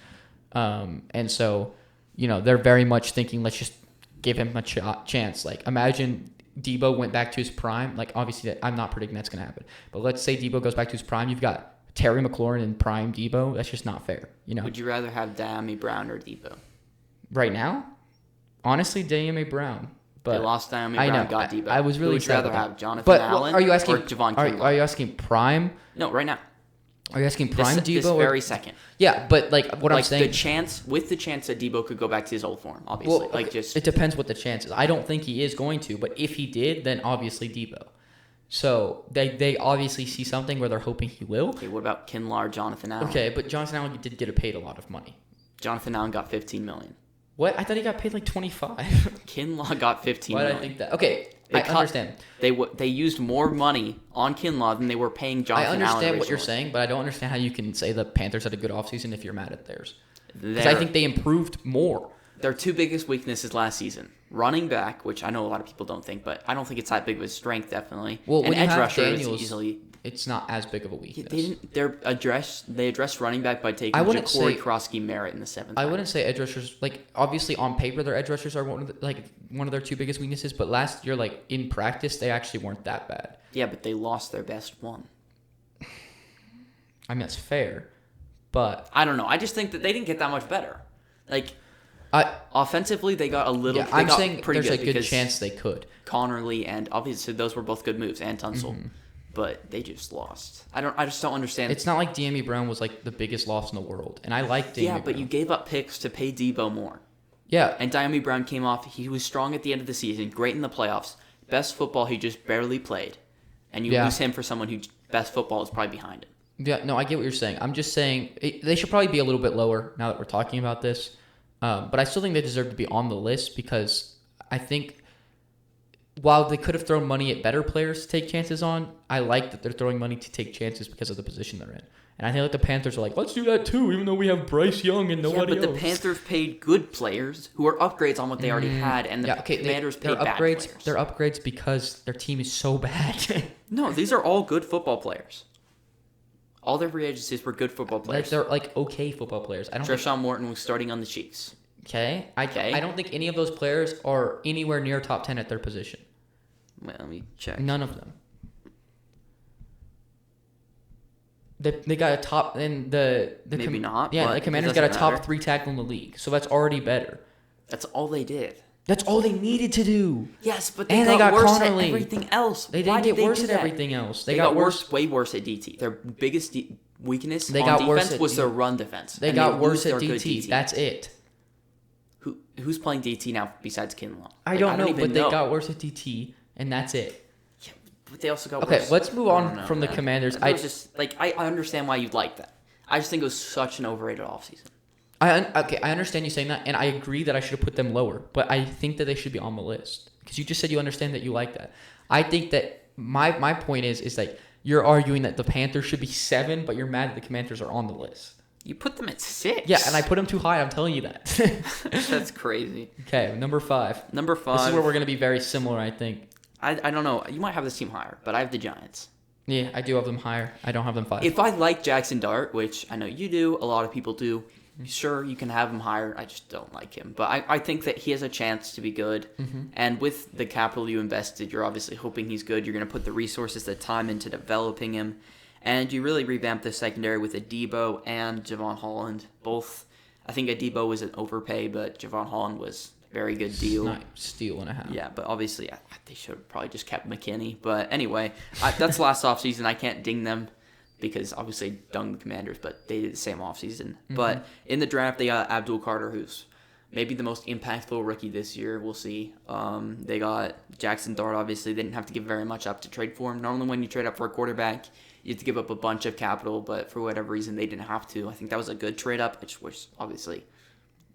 And so, they're very much thinking, let's just give him a chance. Like, imagine Debo went back to his prime. Like, obviously, I'm not predicting that's going to happen. But let's say Debo goes back to his prime. You've got Terry McLaurin and prime Debo. That's just not fair. Would you rather have Dyami Brown or Debo? Right now? Honestly, Dyami Brown. But they lost Dyami Brown, got Debo. I was really Who would you rather have, Jonathan but Allen are you asking, or Javon Kinlaw? Are you asking prime? No, right now. Are you asking prime Debo? This very second. Yeah, but what I'm saying... the chance that Debo could go back to his old form, obviously. Well, it depends what the chance is. I don't think he is going to, but if he did, then obviously Debo. So they obviously see something where they're hoping he will. Okay, what about Kinlaw or Jonathan Allen? Okay, but Jonathan Allen did get paid a lot of money. Jonathan Allen got $15 million. What? I thought he got paid like 25. Kinlaw got $15 million. Why did I think that? Okay, I understand. They used more money on Kinlaw than they were paying Jonathan Allen. I understand originally. what you're saying, but I don't understand how you can say the Panthers had a good offseason if you're mad at theirs. Because I think they improved more. Their two biggest weaknesses last season. Running back, which I know a lot of people don't think, but I don't think it's that big of a strength, definitely. Well, and when edge you have rusher Daniels, is easily... it's not as big of a weakness. They addressed running back by taking Ja'Cory Krosky-Merritt in the 7th. I wouldn't say edge rushers, obviously on paper their edge rushers are one of their two biggest weaknesses, but last year, in practice, they actually weren't that bad. Yeah, but they lost their best one. I mean, that's fair, but... I don't know. I just think that they didn't get that much better. Offensively, they got a little... Yeah, I'm saying pretty there's good a good chance they could. Connerly and obviously those were both good moves, and Tunsil. Mm-hmm. But they just lost. I just don't understand. It's not like Dyami Brown was the biggest loss in the world, and I like Dyami Brown. Yeah, but you gave up picks to pay Debo more. Yeah. And Dyami Brown came off. He was strong at the end of the season, great in the playoffs. Best football he just barely played. And you lose him for someone whose best football is probably behind him. Yeah, no, I get what you're saying. I'm just saying they should probably be a little bit lower now that we're talking about this. But I still think they deserve to be on the list because I think while they could have thrown money at better players to take chances on, I like that they're throwing money to take chances because of the position they're in. And I think the Panthers are let's do that too, even though we have Bryce Young and nobody else. Yeah, but the Panthers paid good players who are upgrades on what they already had, and the Commanders paid bad players. They're upgrades because their team is so bad. No, these are all good football players. All their free agencies were good football players. They're okay football players. Treshaun Morton was starting on the Chiefs. Okay. I don't think any of those players are anywhere near top 10 at their position. Well, let me check. None of them. They got a top and maybe not. Yeah, the Commanders got a top 3 tackle in the league, so that's already better. That's all they did. That's all they needed to do. Yes, but they got worse Connerly. At everything else. They didn't get worse at everything else. They got way worse at DT. Their biggest weakness on defense was their run defense. They got worse at DT. That's it. Who's playing DT now besides Kinlaw? I don't know, but they got worse at DT, and that's it. Yeah, but they also got worse. Okay, let's move on from the Commanders. I understand why you'd like that. I just think it was such an overrated offseason. I understand you saying that, and I agree that I should have put them lower, but I think that they should be on the list because you just said you understand that you like that. I think that my point is that you're arguing that the Panthers should be 7, but you're mad that the Commanders are on the list. You put them at 6. Yeah, and I put them too high. I'm telling you that. That's crazy. Okay, number 5. Number 5. This is where we're going to be very similar, I think. I don't know. You might have this team higher, but I have the Giants. Yeah, I do have them higher. I don't have them 5. If I like Jackson Dart, which I know you do, a lot of people do, sure, you can have him higher. I just don't like him. But I think that he has a chance to be good. Mm-hmm. And with the capital you invested, you're obviously hoping he's good. You're going to put the resources, the time into developing him. And you really revamped the secondary with Adebo and Javon Holland. Both, I think Adebo was an overpay, but Javon Holland was a very good deal. Nice steal and a half. Yeah, but obviously they should have probably just kept McKinney. But anyway, that's last offseason. I can't ding them because obviously I dung the Commanders, but they did the same offseason. Mm-hmm. But in the draft, they got Abdul Carter, who's maybe the most impactful rookie this year. We'll see. They got Jackson Dart, obviously. They didn't have to give very much up to trade for him. Normally when you trade up for a quarterback, you have to give up a bunch of capital, but for whatever reason, they didn't have to. I think that was a good trade up, which obviously,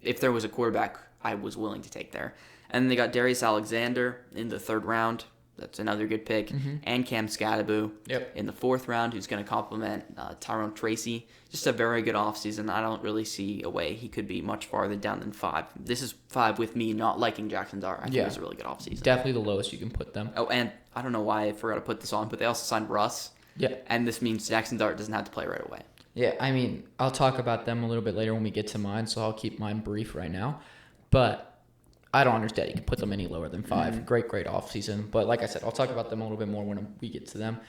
if there was a quarterback, I was willing to take there. And then they got Darius Alexander in the 3rd round. That's another good pick. And Cam Scatterbo in the 4th round, who's going to complement Tyrone Tracy. Just a very good offseason. I don't really see a way he could be much farther down than 5. This is 5 with me not liking Jackson Dart. I think it was a really good offseason. Definitely the lowest you can put them. Oh, and I don't know why I forgot to put this on, but they also signed Russ. Yeah. And this means Jackson Dart doesn't have to play right away. Yeah, I mean, I'll talk about them a little bit later when we get to mine, so I'll keep mine brief right now. But I don't understand you can put them any lower than 5. Great offseason. But like I said, I'll talk about them a little bit more when we get to them.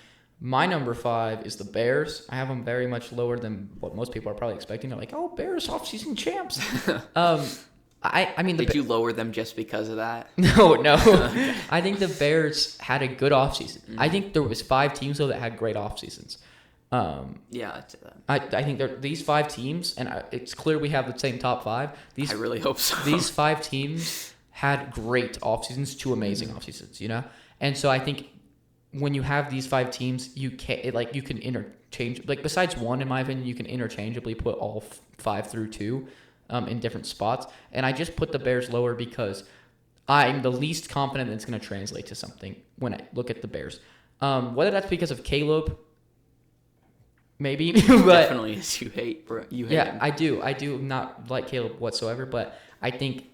My number 5 is the Bears. I have them very much lower than what most people are probably expecting. They're like, oh, Bears offseason champs. I mean, did you lower them just because of that? No. I think the Bears had a good offseason. I think there was 5 teams, though, that had great offseasons. Yeah, I'd say that. I think these 5 teams, and it's clear we have the same top 5. I really hope so. These 5 teams had great off seasons, 2 amazing off seasons, and so I think when you have these 5 teams, you can interchange, besides one, in my opinion, you can interchangeably put all 5 through 2 in different spots, and I just put the Bears lower because I'm the least confident that it's going to translate to something when I look at the Bears. Whether that's because of Caleb. Maybe, but definitely is. You hate him. I do not like Caleb whatsoever, but I think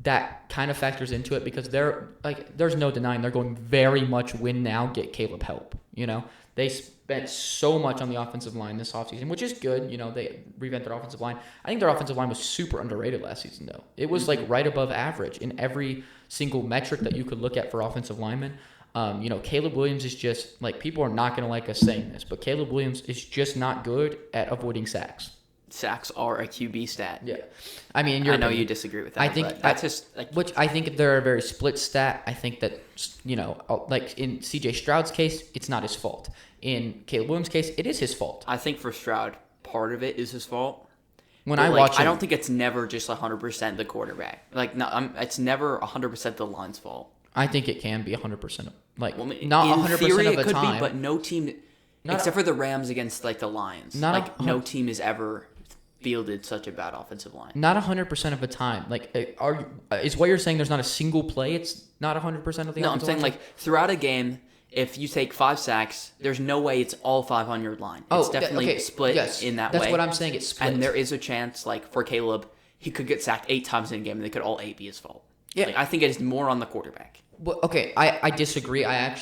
that kind of factors into it because there's no denying they're going very much win now, get Caleb help. They spent so much on the offensive line this offseason, which is good. They revamped their offensive line. I think their offensive line was super underrated last season, though. It was right above average in every single metric that you could look at for offensive linemen. Caleb Williams is just, people are not going to like us saying this, but Caleb Williams is just not good at avoiding sacks. Sacks are a QB stat. Yeah. I mean, I know you disagree with that. I think that's just which I think they're a very split stat. I think that, in CJ Stroud's case, it's not his fault. In Caleb Williams' case, it is his fault. I think for Stroud, part of it is his fault. When I watch him, I don't think it's never just 100% the quarterback. It's never 100% the line's fault. I think it can be 100%. Not in 100% theory, of the it could time. be, but no team, except for the Rams against the Lions, no team has ever fielded such a bad offensive line. Not 100% of the time. Is what you're saying? There's not a single play. It's not 100% of the. No, I'm saying throughout a game, if you take 5 sacks, there's no way it's all 5 on your line. It's definitely split in that way. That's what I'm saying. It's split, and there is a chance, for Caleb, he could get sacked 8 times in a game, and they could all 8 be his fault. Yeah, I think it is more on the quarterback. Well, okay, I disagree. I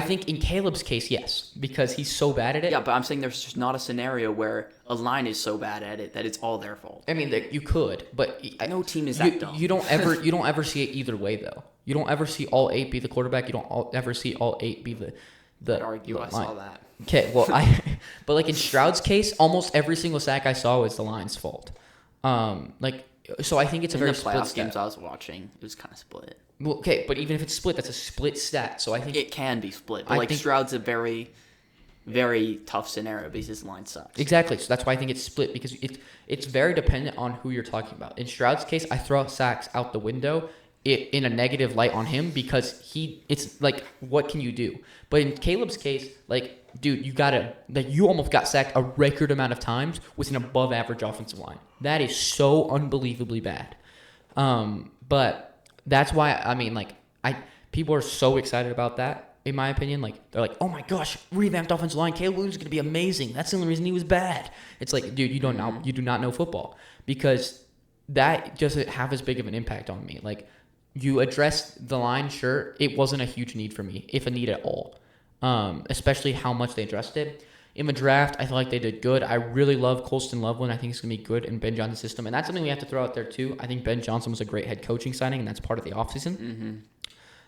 think in Caleb's case, yes, because he's so bad at it. Yeah, but I'm saying there's just not a scenario where a line is so bad at it that it's all their fault. I mean, you could, but no team is that dumb. You don't ever see it either way, though. You don't ever see all 8 be the quarterback. You don't ever see all 8 be the. I'd argue I saw that. Okay, well, but in Stroud's case, almost every single sack I saw was the line's fault. So I think it's a very split playoff stat. games I was watching, it was kind of split. Well, okay, but even if it's split, that's a split stat. So I think it can be split. But Stroud's a very, very tough scenario because his line sucks. Exactly. So that's why I think it's split because it's very dependent on who you're talking about. In Stroud's case, I throw sacks out the window in a negative light on him because it's what can you do? But in Caleb's case, dude, you almost got sacked a record amount of times with an above average offensive line. That is so unbelievably bad. But that's why people are so excited about that. In my opinion, they're like, oh my gosh, revamped offensive line. Caleb Williams is gonna be amazing. That's the only reason he was bad. It's like, dude, you do not know football because that doesn't have as big of an impact on me. You addressed the line, sure. It wasn't a huge need for me, if a need at all. Especially how much they addressed it. In the draft, I feel like they did good. I really love Colston Loveland. I think he's going to be good in Ben Johnson's system. And that's something we have to throw out there, too. I think Ben Johnson was a great head coaching signing, and that's part of the offseason.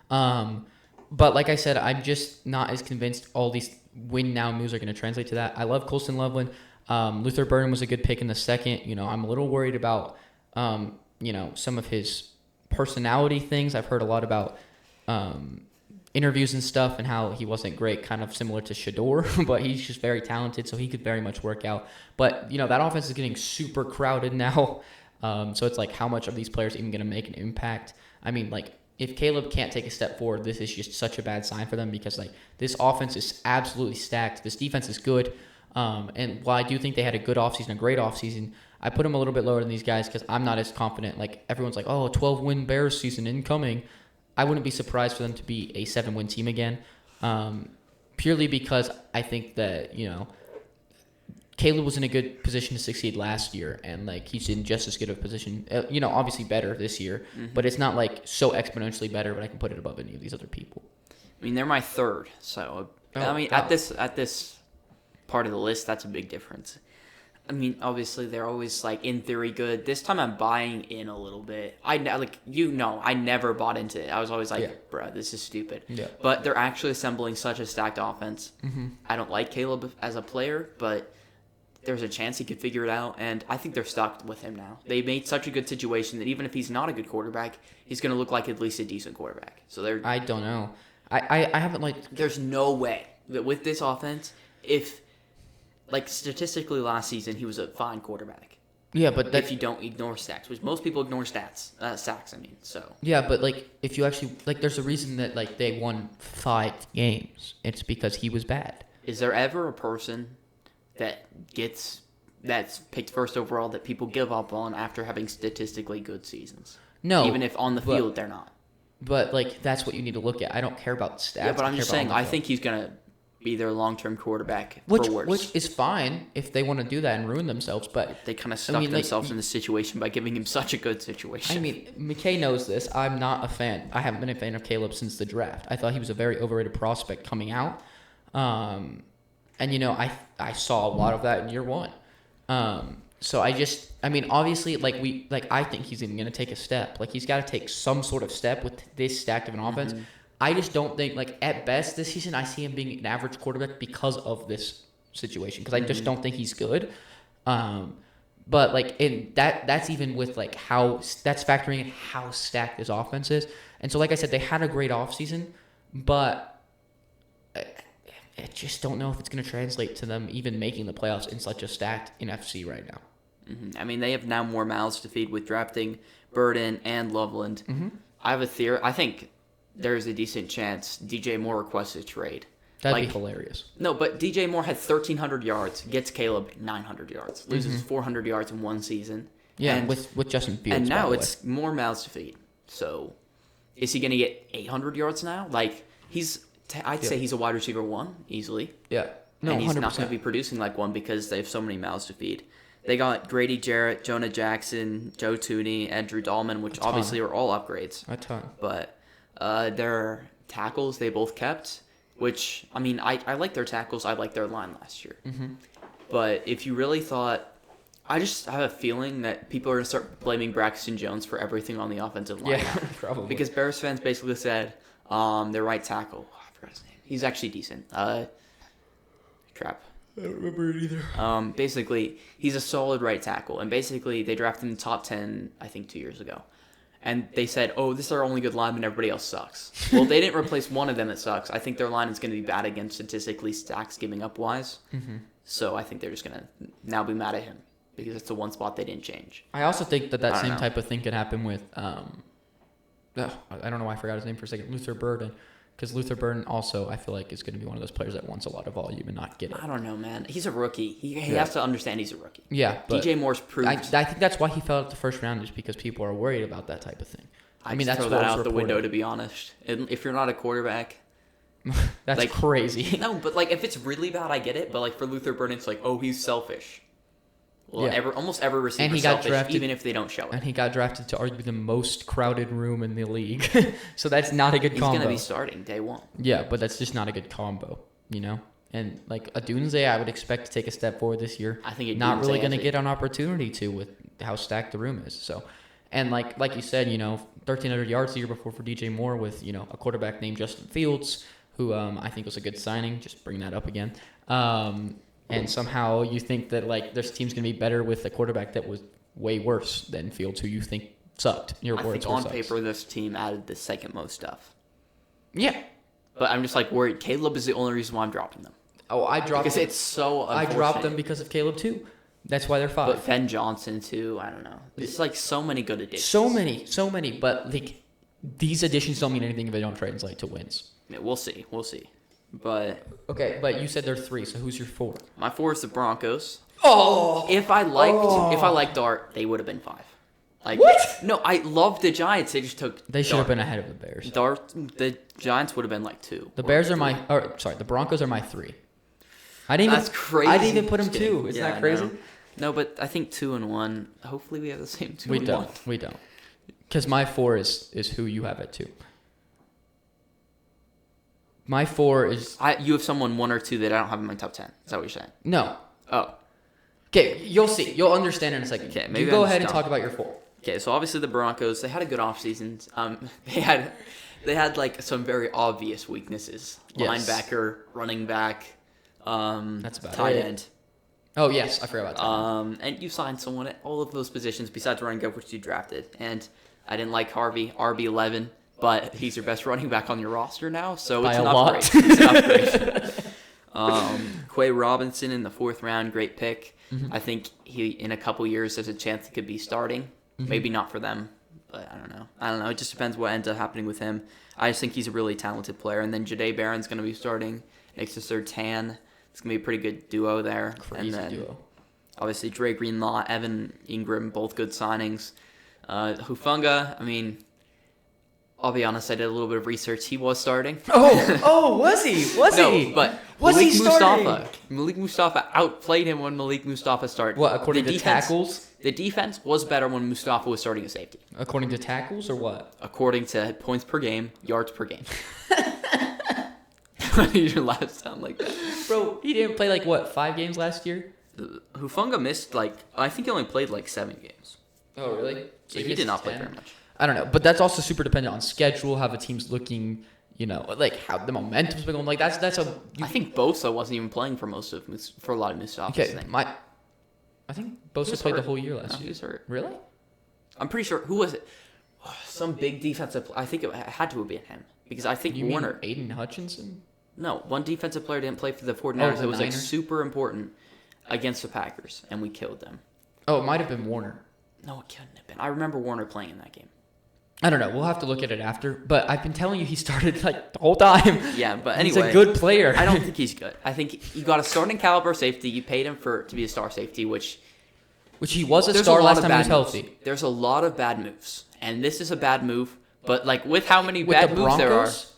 But like I said, I'm just not as convinced all these win-now moves are going to translate to that. I love Colston Loveland. Luther Burden was a good pick in the second. I'm a little worried about, some of his personality things. I've heard a lot about interviews and stuff and how he wasn't great, kind of similar to Shador, but he's just very talented, so he could very much work out. But, that offense is getting super crowded now. So it's like, how much are these players even going to make an impact? I mean, like, if Caleb can't take a step forward, this is just such a bad sign for them because, like, this offense is absolutely stacked. This defense is good. And while I do think they had a good offseason, a great offseason, I put them a little bit lower than these guys because I'm not as confident. Like, everyone's like, oh, 12-win Bears season incoming. I wouldn't be surprised for them to be a 7-win team again, purely because I think that, Caleb was in a good position to succeed last year, and like he's in just as good of a position. Obviously better this year, but it's not like so exponentially better. But I can put it above any of these other people. I mean, they're my third, so at this part of the list, that's a big difference. I mean, obviously they're always like in theory good. This time I'm buying in a little bit. I never bought into it. I was always like, bruh, this is stupid. Yeah. But they're actually assembling such a stacked offense. Mm-hmm. I don't like Caleb as a player, but there's a chance he could figure it out, and I think they're stuck with him now. They made such a good situation that even if he's not a good quarterback, he's going to look like at least a decent quarterback. So I don't know. I haven't There's no way that with this offense, if statistically last season he was a fine quarterback. Yeah, but if you don't ignore stats, which most people ignore sacks. So yeah, but if you actually there's a reason that they won 5 games. It's because he was bad. Is there ever a person that's picked first overall that people give up on after having statistically good seasons? No, even if on the field they're not. But that's what you need to look at. I don't care about stats. Yeah, but I'm just saying, I think he's gonna be their long-term quarterback, which is fine if they want to do that and ruin themselves. But they kind of stuck themselves in the situation by giving him such a good situation. I mean, McKay knows this. I'm not a fan. I haven't been a fan of Caleb since the draft. I thought he was a very overrated prospect coming out. And I saw a lot of that in year one. So obviously, I think he's even going to take a step. He's got to take some sort of step with this stacked of an offense. Mm-hmm. I just don't think, at best this season, I see him being an average quarterback because of this situation. Because I just don't think he's good. But that's even with how that's factoring in how stacked this offense is. And so, like I said, they had a great offseason, but I just don't know if it's going to translate to them even making the playoffs in such a stacked NFC right now. Mm-hmm. I mean, they have now more mouths to feed with drafting Burden and Loveland. Mm-hmm. I have a theory. I think there's a decent chance DJ Moore requests a trade. That'd be hilarious. No, but DJ Moore had 1,300 yards, gets Caleb 900 yards, loses 400 yards in one season. Yeah, and with Justin Fields. And now it's more mouths to feed. So is he going to get 800 yards now? I'd say he's a wide receiver 1 easily. Yeah. No, and he's 100%. not going to be producing like one because they have so many mouths to feed. They got Grady Jarrett, Jonah Jackson, Joe Tooney, Andrew Dahlman, which obviously are all upgrades. A ton. But their tackles they both kept, which, I mean, I like their tackles. I like their line last year. Mm-hmm. But if you really thought... I just have a feeling that people are going to start blaming Braxton Jones for everything on the offensive line. Yeah, probably. Because Bears fans basically said their right tackle... his name. He's actually decent. Crap. I don't remember it either. Basically, he's a solid right tackle, and basically they drafted him in the top 10, I think, 2 years ago. And they said, oh, this is our only good lineman, everybody else sucks. Well, they didn't replace one of them that sucks. I think their line is going to be bad again statistically, stacks giving up wise. Mm-hmm. So I think they're just going to now be mad at him because it's the one spot they didn't change. I also think that same type of thing could happen with, I don't know why I forgot his name for a second, Luther Burden. Because Luther Burden also, I feel like, is going to be one of those players that wants a lot of volume and not get it. I don't know, man. He's a rookie. He has to understand he's a rookie. Yeah, but DJ Moore's proved. I think that's why he fell out the first round, is because people are worried about that type of thing. I mean, that's throw that out the window, to be honest. If you're not a quarterback, that's crazy. No, but if it's really bad, I get it. But for Luther Burden, it's oh, he's selfish. Well, yeah. Almost every receiver selfish, drafted, even if they don't show it. And he got drafted to arguably the most crowded room in the league. So that's not a good combo. He's going to be starting day one. Yeah, but that's just not a good combo, And Adunze, I would expect to take a step forward this year. I think not really going to get an opportunity to with how stacked the room is. So, and like you said, 1,300 yards the year before for DJ Moore with a quarterback named Justin Fields, who I think was a good signing. Just bring that up again. And somehow you think that this team's gonna be better with a quarterback that was way worse than Fields, who you think sucked. I think on paper this team added the second most stuff. Yeah, but I'm just worried. Caleb is the only reason why I'm dropping them. Oh, I dropped because it's so. I dropped them because of Caleb too. That's why they're 5. But Ben Johnson too. I don't know. It's like so many good additions. So many. But like these additions don't mean anything if they don't translate to wins. Yeah, we'll see. But Okay, but you said they're 3. So who's your 4? my 4 is the Broncos. Oh, If I liked Art, they would have been 5. Like What? No, I love the Giants. They just took. they should have been ahead of the Bears. The Giants would have been like 2. The Bears are my. The Broncos are my 3. I didn't. That's crazy. I didn't even put them Just 2. kidding. Isn't Yeah, that I crazy? know. No, but I think 2 and 1. Hopefully, we have the same 2 We and don't. 1. We don't. Because my 4 is who you have at 2. My 4 is You have someone 1 or 2 that I don't have in my top 10. Is that what you're saying? no. Oh, Okay, you'll see. You'll understand in a second. Okay, you maybe go I'm ahead and just talk dumb. about your 4. okay. So obviously the Broncos, they had a good offseason. They had like some very obvious weaknesses: Yes. linebacker, running back, That's about tight it. end. Oh yes, I forgot about that. And you signed someone at all of those positions besides running back, which you drafted. And I didn't like Harvey, RB11, but he's your best running back on your roster now, so By it's a an lot. upgrade. It's an upgrade. Quay Robinson in the 4th round, great pick. Mm-hmm. I think he in a couple years there's a chance he could be starting. Mm-hmm. Maybe not for them, but I don't know. It just depends what ends up happening with him. I just think he's a really talented player. And then Jahdae Barron's going to be starting next to Surtain. It's going to be a pretty good duo there. Crazy and then, duo. Obviously, Dre Greenlaw, Evan Ingram, both good signings. Hufanga, I mean, I'll be honest, I did a little bit of research. He was starting. Oh, was he? Was No, but Was Malik he starting? Malik Mustafa outplayed him when Malik Mustafa started. What, according The to defense- tackles? The defense was better when Mustafa was starting a safety, According to tackles or what? according to points per game, yards per game. Why did your laugh sound like that? Bro, he didn't play like what, 5 games last year? Hufanga missed I think he only played like 7 games. Oh, really? So he did not play very much. I don't know, but that's also super dependent on schedule, how the team's looking, like how the momentum's been going. Like that's I think Bosa wasn't even playing for a lot of Mustafa's okay. thing. I think He Bosa was played the hurt. whole year No, last he year. was hurt. Really? I'm pretty sure. Who was it? Some big defensive. I think it had to have been him because I think You Warner. mean Aiden Hutchinson? No, one defensive player didn't play for the 49ers. the It was like Niners? super important against the Packers, and we killed them. Oh, it might have been Warner. No, it couldn't have been. I remember Warner playing in that game. I don't know. We'll have to look at it after. But I've been telling you he started like the whole time. Yeah, but anyway, He's a good player. I don't think he's good. I think you got a starting caliber safety. You paid him to be a star safety, which Which he was a there's star a lot last of time he was bad moves. healthy. There's a lot of bad moves, and this is a bad move. But like with how many With bad the moves there are. Broncos?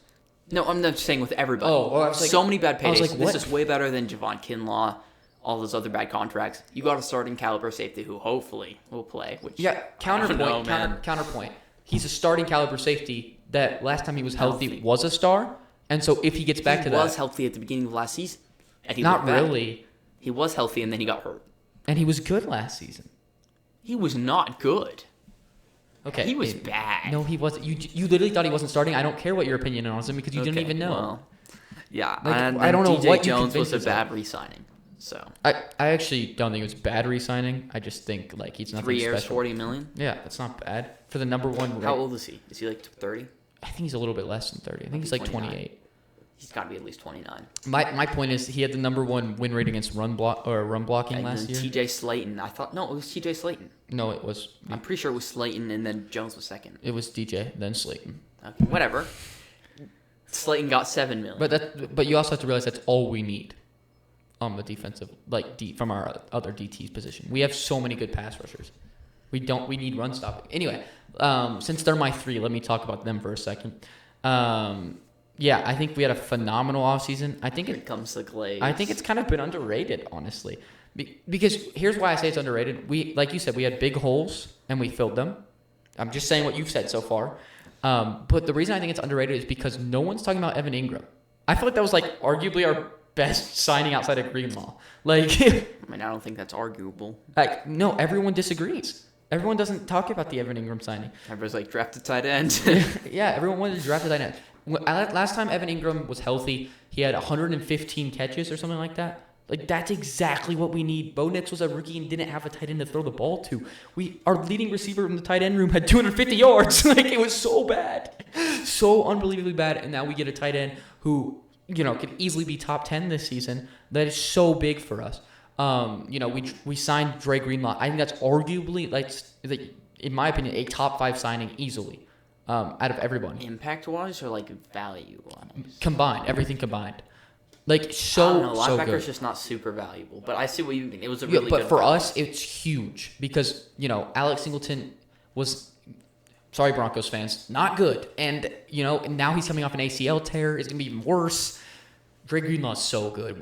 No, I'm not saying with everybody. Oh, well, I was like- so many bad I was paydays. like, this what? is way better than Javon Kinlaw, all those other bad contracts. You got a starting caliber safety who hopefully will play. Which Yeah, I don't counterpoint. know, man. Counterpoint. He's a starting caliber safety that last time he was healthy, Healthy. was a star. And so if he gets back to He was that, healthy at the beginning of last season. And he not looked bad. really. He was healthy and then he got hurt. And he was good last season. He was not good. Okay. He was maybe. bad. No, he wasn't. You literally thought he wasn't starting. I don't care what your opinion on him because you didn't Okay, even know. well, yeah, Like, and I don't know DJ what you Jones was a convinced us of. bad re-signing. So I actually don't think it was bad re-signing. I just think like he's nothing 3 years, special. $40 million. Yeah, that's not bad for the number one. How old is he? Is he like 30? I think he's a little bit less than 30. I think he's like 29. 28. He's got to be at least 29. My point is he had the number one win rate against run blocking And last then year. TJ Slayton. I thought no, it was TJ Slayton. No, it was I'm pretty sure it was Slayton and then Jones was second. DJ then Slayton. Okay, whatever. Slayton got $7 million. But you also have to realize that's all we need on the defensive from our other DT's position. We have so many good pass rushers. We need run stopping. Anyway, since they're my 3, let me talk about them for a second. Yeah, I think we had a phenomenal offseason. I think Here comes the glaze. I think it's kind of been underrated, honestly. Because here's why I say it's underrated. We, like you said, we had big holes and we filled them. I'm just saying what you've said so far. But the reason I think it's underrated is because no one's talking about Evan Ingram. I feel like that was like arguably our best signing outside of Greenlaw. Like, I mean, I don't think that's arguable. no, everyone disagrees. Everyone doesn't talk about the Evan Ingram signing. Everybody's like drafted tight end. Yeah, everyone wanted to draft a tight end. Last time Evan Ingram was healthy, he had 115 catches or something like that. Like, that's exactly what we need. Bo Nix was a rookie and didn't have a tight end to throw the ball to. Our leading receiver in the tight end room had 250 yards. Like, it was so bad. So unbelievably bad. And now we get a tight end who, could easily be top 10 this season. That is so big for us. We signed Dre Greenlaw. I think that's arguably like in my opinion a top 5 signing easily, out of everyone Impact wise or like value wise? combined, everything combined. Like I don't so know. so Linebacker's good. just not super valuable, but I see what you mean. It was a Yeah, really but good for hire. us, it's huge because Alex Singleton was, sorry Broncos fans, not good, and and now he's coming off an ACL tear. It's gonna be even worse. Dre Greenlaw's so good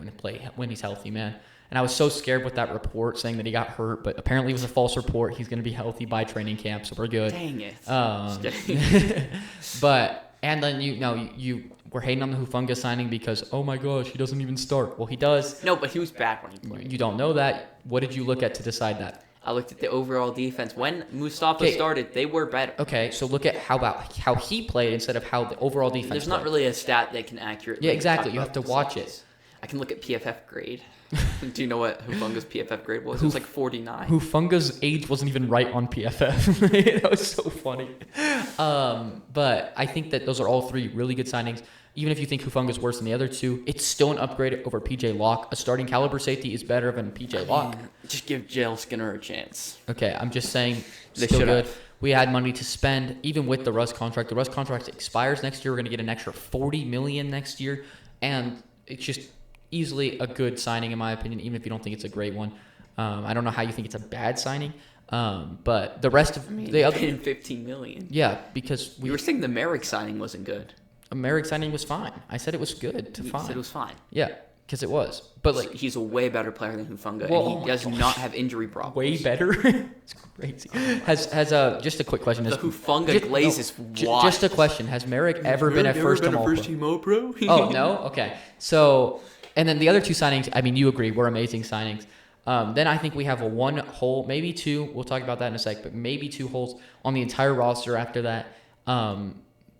when he's healthy, man. And I was so scared with that report saying that he got hurt, but apparently it was a false report. He's gonna be healthy by training camp, so we're good. Dang it. Um, Just kidding. But and then you were hating on the Hufanga signing because oh my gosh, he doesn't even start. Well, he does. No, but he was back when he played. You don't know that. What did you look at to decide that? I looked at the overall defense. When Mustafa Okay. started, they were better. Okay, so look at how he played instead of how the overall defense. There's not played. really a stat that can accurately. Yeah, exactly. talk You about have to the watch percentages. it. I can look at PFF grade. Do you know what Hufunga's PFF grade was? It was like 49. Hufanga's age wasn't even right on PFF. That was so funny. But I think that those are all 3 really good signings. Even if you think Hufanga's worse than the other 2, it's still an upgrade over PJ Locke. A starting caliber safety is better than PJ Locke. Just give Jalen Skinner a chance. Okay, I'm just saying, They still should good. have. We had money to spend, even with the Russ contract. The Russ contract expires next year. We're going to get an extra $40 million next year, and it's just easily a good signing in my opinion, even if you don't think it's a great one. I don't know how you think it's a bad signing, but the rest of the other, Paying $15 million. yeah, because You were saying the Merrick signing wasn't good. Merrick signing was fine. I said it was good to You fine. said it was fine. Yeah, because it was, but like He's a way better player than Hufunga, Well, oh and my he does gosh. not have injury problems. way better. It's crazy. Has just a quick question. The Hufunga just- glaze no, is ju- wild. Just a question. Has Merrick ever been a first team All-Pro? team All-Pro? Oh, no? Okay. So, and then the other 2 signings, I mean, you agree, were amazing signings. Then I think we have one hole, maybe 2. We'll talk about that in a sec, but maybe 2 holes on the entire roster after that.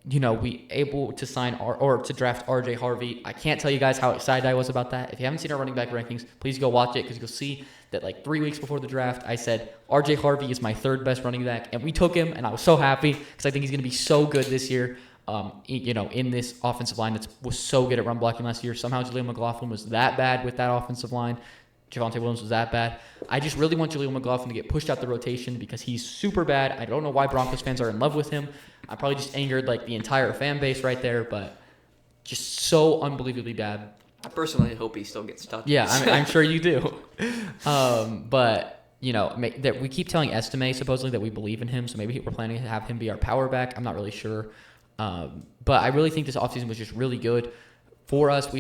We able to sign or to draft RJ Harvey. I can't tell you guys how excited I was about that. If you haven't seen our running back rankings, please go watch it because you'll see that like 3 weeks before the draft, I said RJ Harvey is my 3rd best running back, and we took him, and I was so happy because I think he's going to be so good this year. In this offensive line that was so good at run blocking last year. Somehow Jaleel McLaughlin was that bad with that offensive line. Javonte Williams was that bad. I just really want Jaleel McLaughlin to get pushed out the rotation because he's super bad. I don't know why Broncos fans are in love with him. I probably just angered like the entire fan base right there, but just so unbelievably bad. I personally hope he still gets touched. Yeah, I'm sure you do. But that we keep telling Estime supposedly that we believe in him, so maybe we're planning to have him be our power back. I'm not really sure. But I really think this offseason was just really good for us.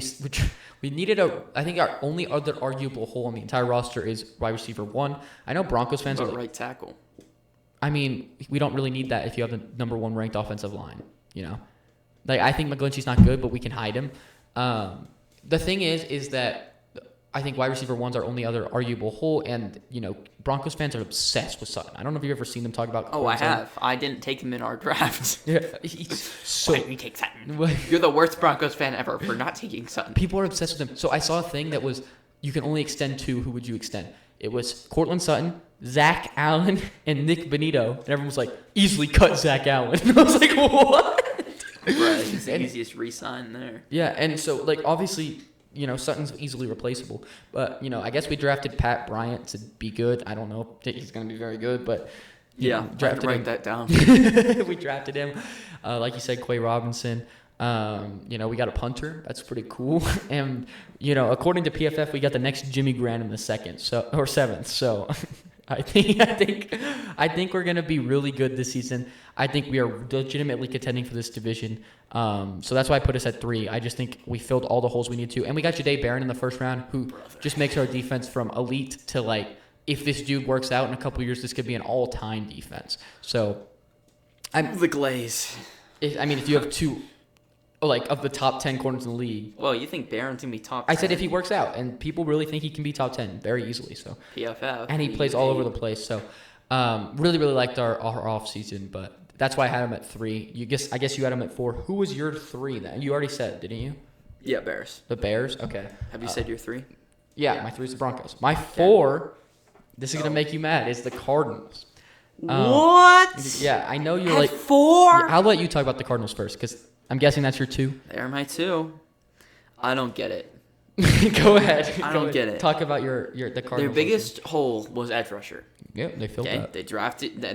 We needed I think our only other arguable hole on the entire roster is wide receiver 1. I know Broncos fans are But like, right tackle. I mean, we don't really need that if you have the number 1 ranked offensive line, Like, I think McGlinchey's not good, but we can hide him. The thing is that I think wide receiver 1's our only other arguable hole, and, Broncos fans are obsessed with Sutton. I don't know if you've ever seen them talk about Oh, I Cortland Sutton. have. I didn't take him in our draft. Yeah, he's so... Why didn't we take Sutton? You're the worst Broncos fan ever for not taking Sutton. People are obsessed with him. So I saw a thing that was, you can only extend 2. Who would you extend? It was Cortland Sutton, Zach Allen, and Nick Benito. And everyone was like, easily cut Zach Allen. And I was like, what? Right, he's the And- easiest re-sign there. Yeah, and so, like, obviously, Sutton's easily replaceable. But, I guess we drafted Pat Bryant to be good. I don't know if he's going to be very good, but... Drafted write that down. We drafted him. Like you said, Quay Robinson. We got a punter. That's pretty cool. And, according to PFF, we got the next Jimmy Graham in the 7th. So I think we're going to be really good this season. I think we are legitimately contending for this division. So that's why I put us at 3. I just think we filled all the holes we need to. And we got Jahdae Barron in the first round, who just makes our defense from elite to, like, if this dude works out in a couple years, this could be an all-time defense. So, The glaze. if you have 2, like, of the top 10 corners in the league, Well, you think Barron's going to be top I said 10? if he works out, and people really think he can be top 10 very easily. So, PFF. and he plays all over the place. So, really, really liked our off season, but that's why I had him at 3. I guess you had him at 4. Who was your 3 then? You already said, didn't you? Yeah, Bears. The Bears. Okay. Have you said your 3? Yeah, my 3 is the Broncos. My 4. This is gonna make you mad. Is the Cardinals. What? Yeah, I know you're At like 4? Yeah, I'll let you talk about the Cardinals first, because I'm guessing that's your 2. They're my 2. I don't get it. Go ahead. I don't get it. Talk about the Cardinals. Their biggest hole was edge rusher. Yep, they filled that.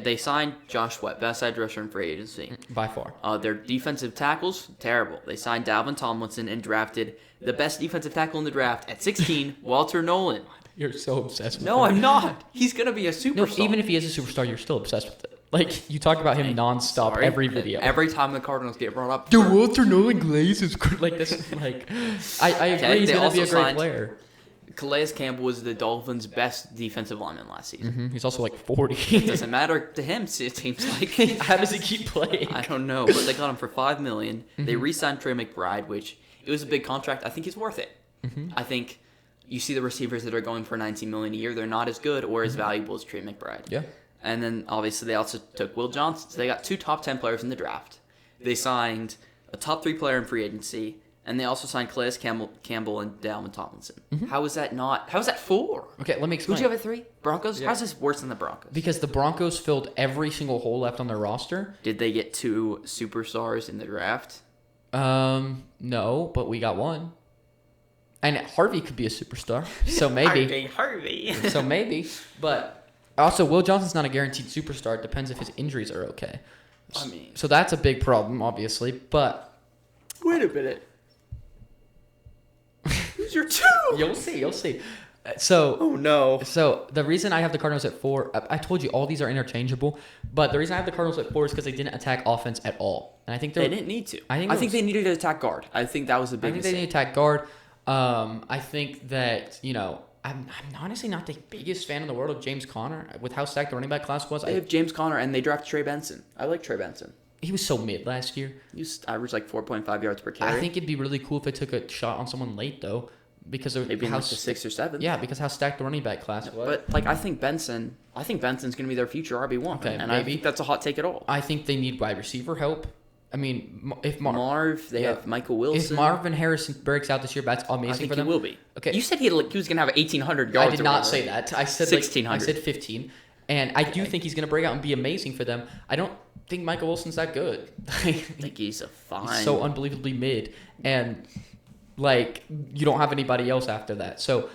They signed Josh Sweat, best edge rusher in free agency. By far. Their defensive tackles, terrible. They signed Dalvin Tomlinson and drafted the best defensive tackle in the draft at 16, Walter Nolan. You're so obsessed with No, him. I'm not. He's going to be a superstar. No, even if he is a superstar, you're still obsessed with it. Like, you talk about him nonstop Sorry. every video. Every time the Cardinals get brought up. The Walter Nolan Glaze is like this. Like, I agree. He's they going to be a also great signed- player. Calais Campbell was the Dolphins' best defensive lineman last season. He's also like 40. Doesn't matter to him, it seems like. How does he keep playing? I don't know, but they got him for $5 million. They Mm-hmm. re-signed Trey McBride, which it was a big contract. I think he's worth it. Mm-hmm. I think you see the receivers that are going for $19 million a year. They're not as good or as valuable as Trey McBride. Mm-hmm. Yeah. And then obviously they also took Will Johnson. So they got 2 top 10 players in the draft. They signed a top 3 player in free agency, and they also signed Calais Campbell and Dalvin Tomlinson. Mm-hmm. How is that not? How is that 4? Okay, let me explain. Who'd you have at 3? Broncos. Yeah. How's this worse than the Broncos? Because the Broncos filled every single hole left on their roster. Did they get 2 superstars in the draft? No, but we got one. And Harvey could be a superstar. So maybe. Harvey. So maybe. But also, Will Johnson's not a guaranteed superstar. It depends if his injuries are okay. I mean, So that's a big problem, obviously. But wait a minute. Who's your 2? you'll see. So Oh no. So the reason I have the Cardinals at 4, I told you all these are interchangeable, but the reason I have the Cardinals at 4 is because they didn't attack offense at all, and I think They didn't need to. I think I it think was- they needed to attack guard. I think that was the I big think they mistake. need to attack guard. I think that I'm honestly not the biggest fan in the world of James Conner with how stacked the running back class was. They have James Conner and they drafted Trey Benson. I like Trey Benson. He was so mid last year. He averaged like 4.5 yards per carry. I think it'd be really cool if they took a shot on someone late though, because of maybe in how like the 6th or 7th. yeah, because how stacked the running back class was. But like I think Benson's gonna be their future RB1. Okay, and I maybe. think that's a hot take at all. I think they need wide receiver help. I mean, if Marv, they yeah. have Michael Wilson. If Marvin Harrison breaks out this year, that's amazing I think for he them. will be. Okay. You said he was gonna have 1,800 yards. I did or not whatever. say that. I said 1,600. I said 15, and I do think he's going to break out and be amazing for them. I don't think Michael Wilson's that good. I think he's a fine. He's so unbelievably mid, and like you don't have anybody else after that. So,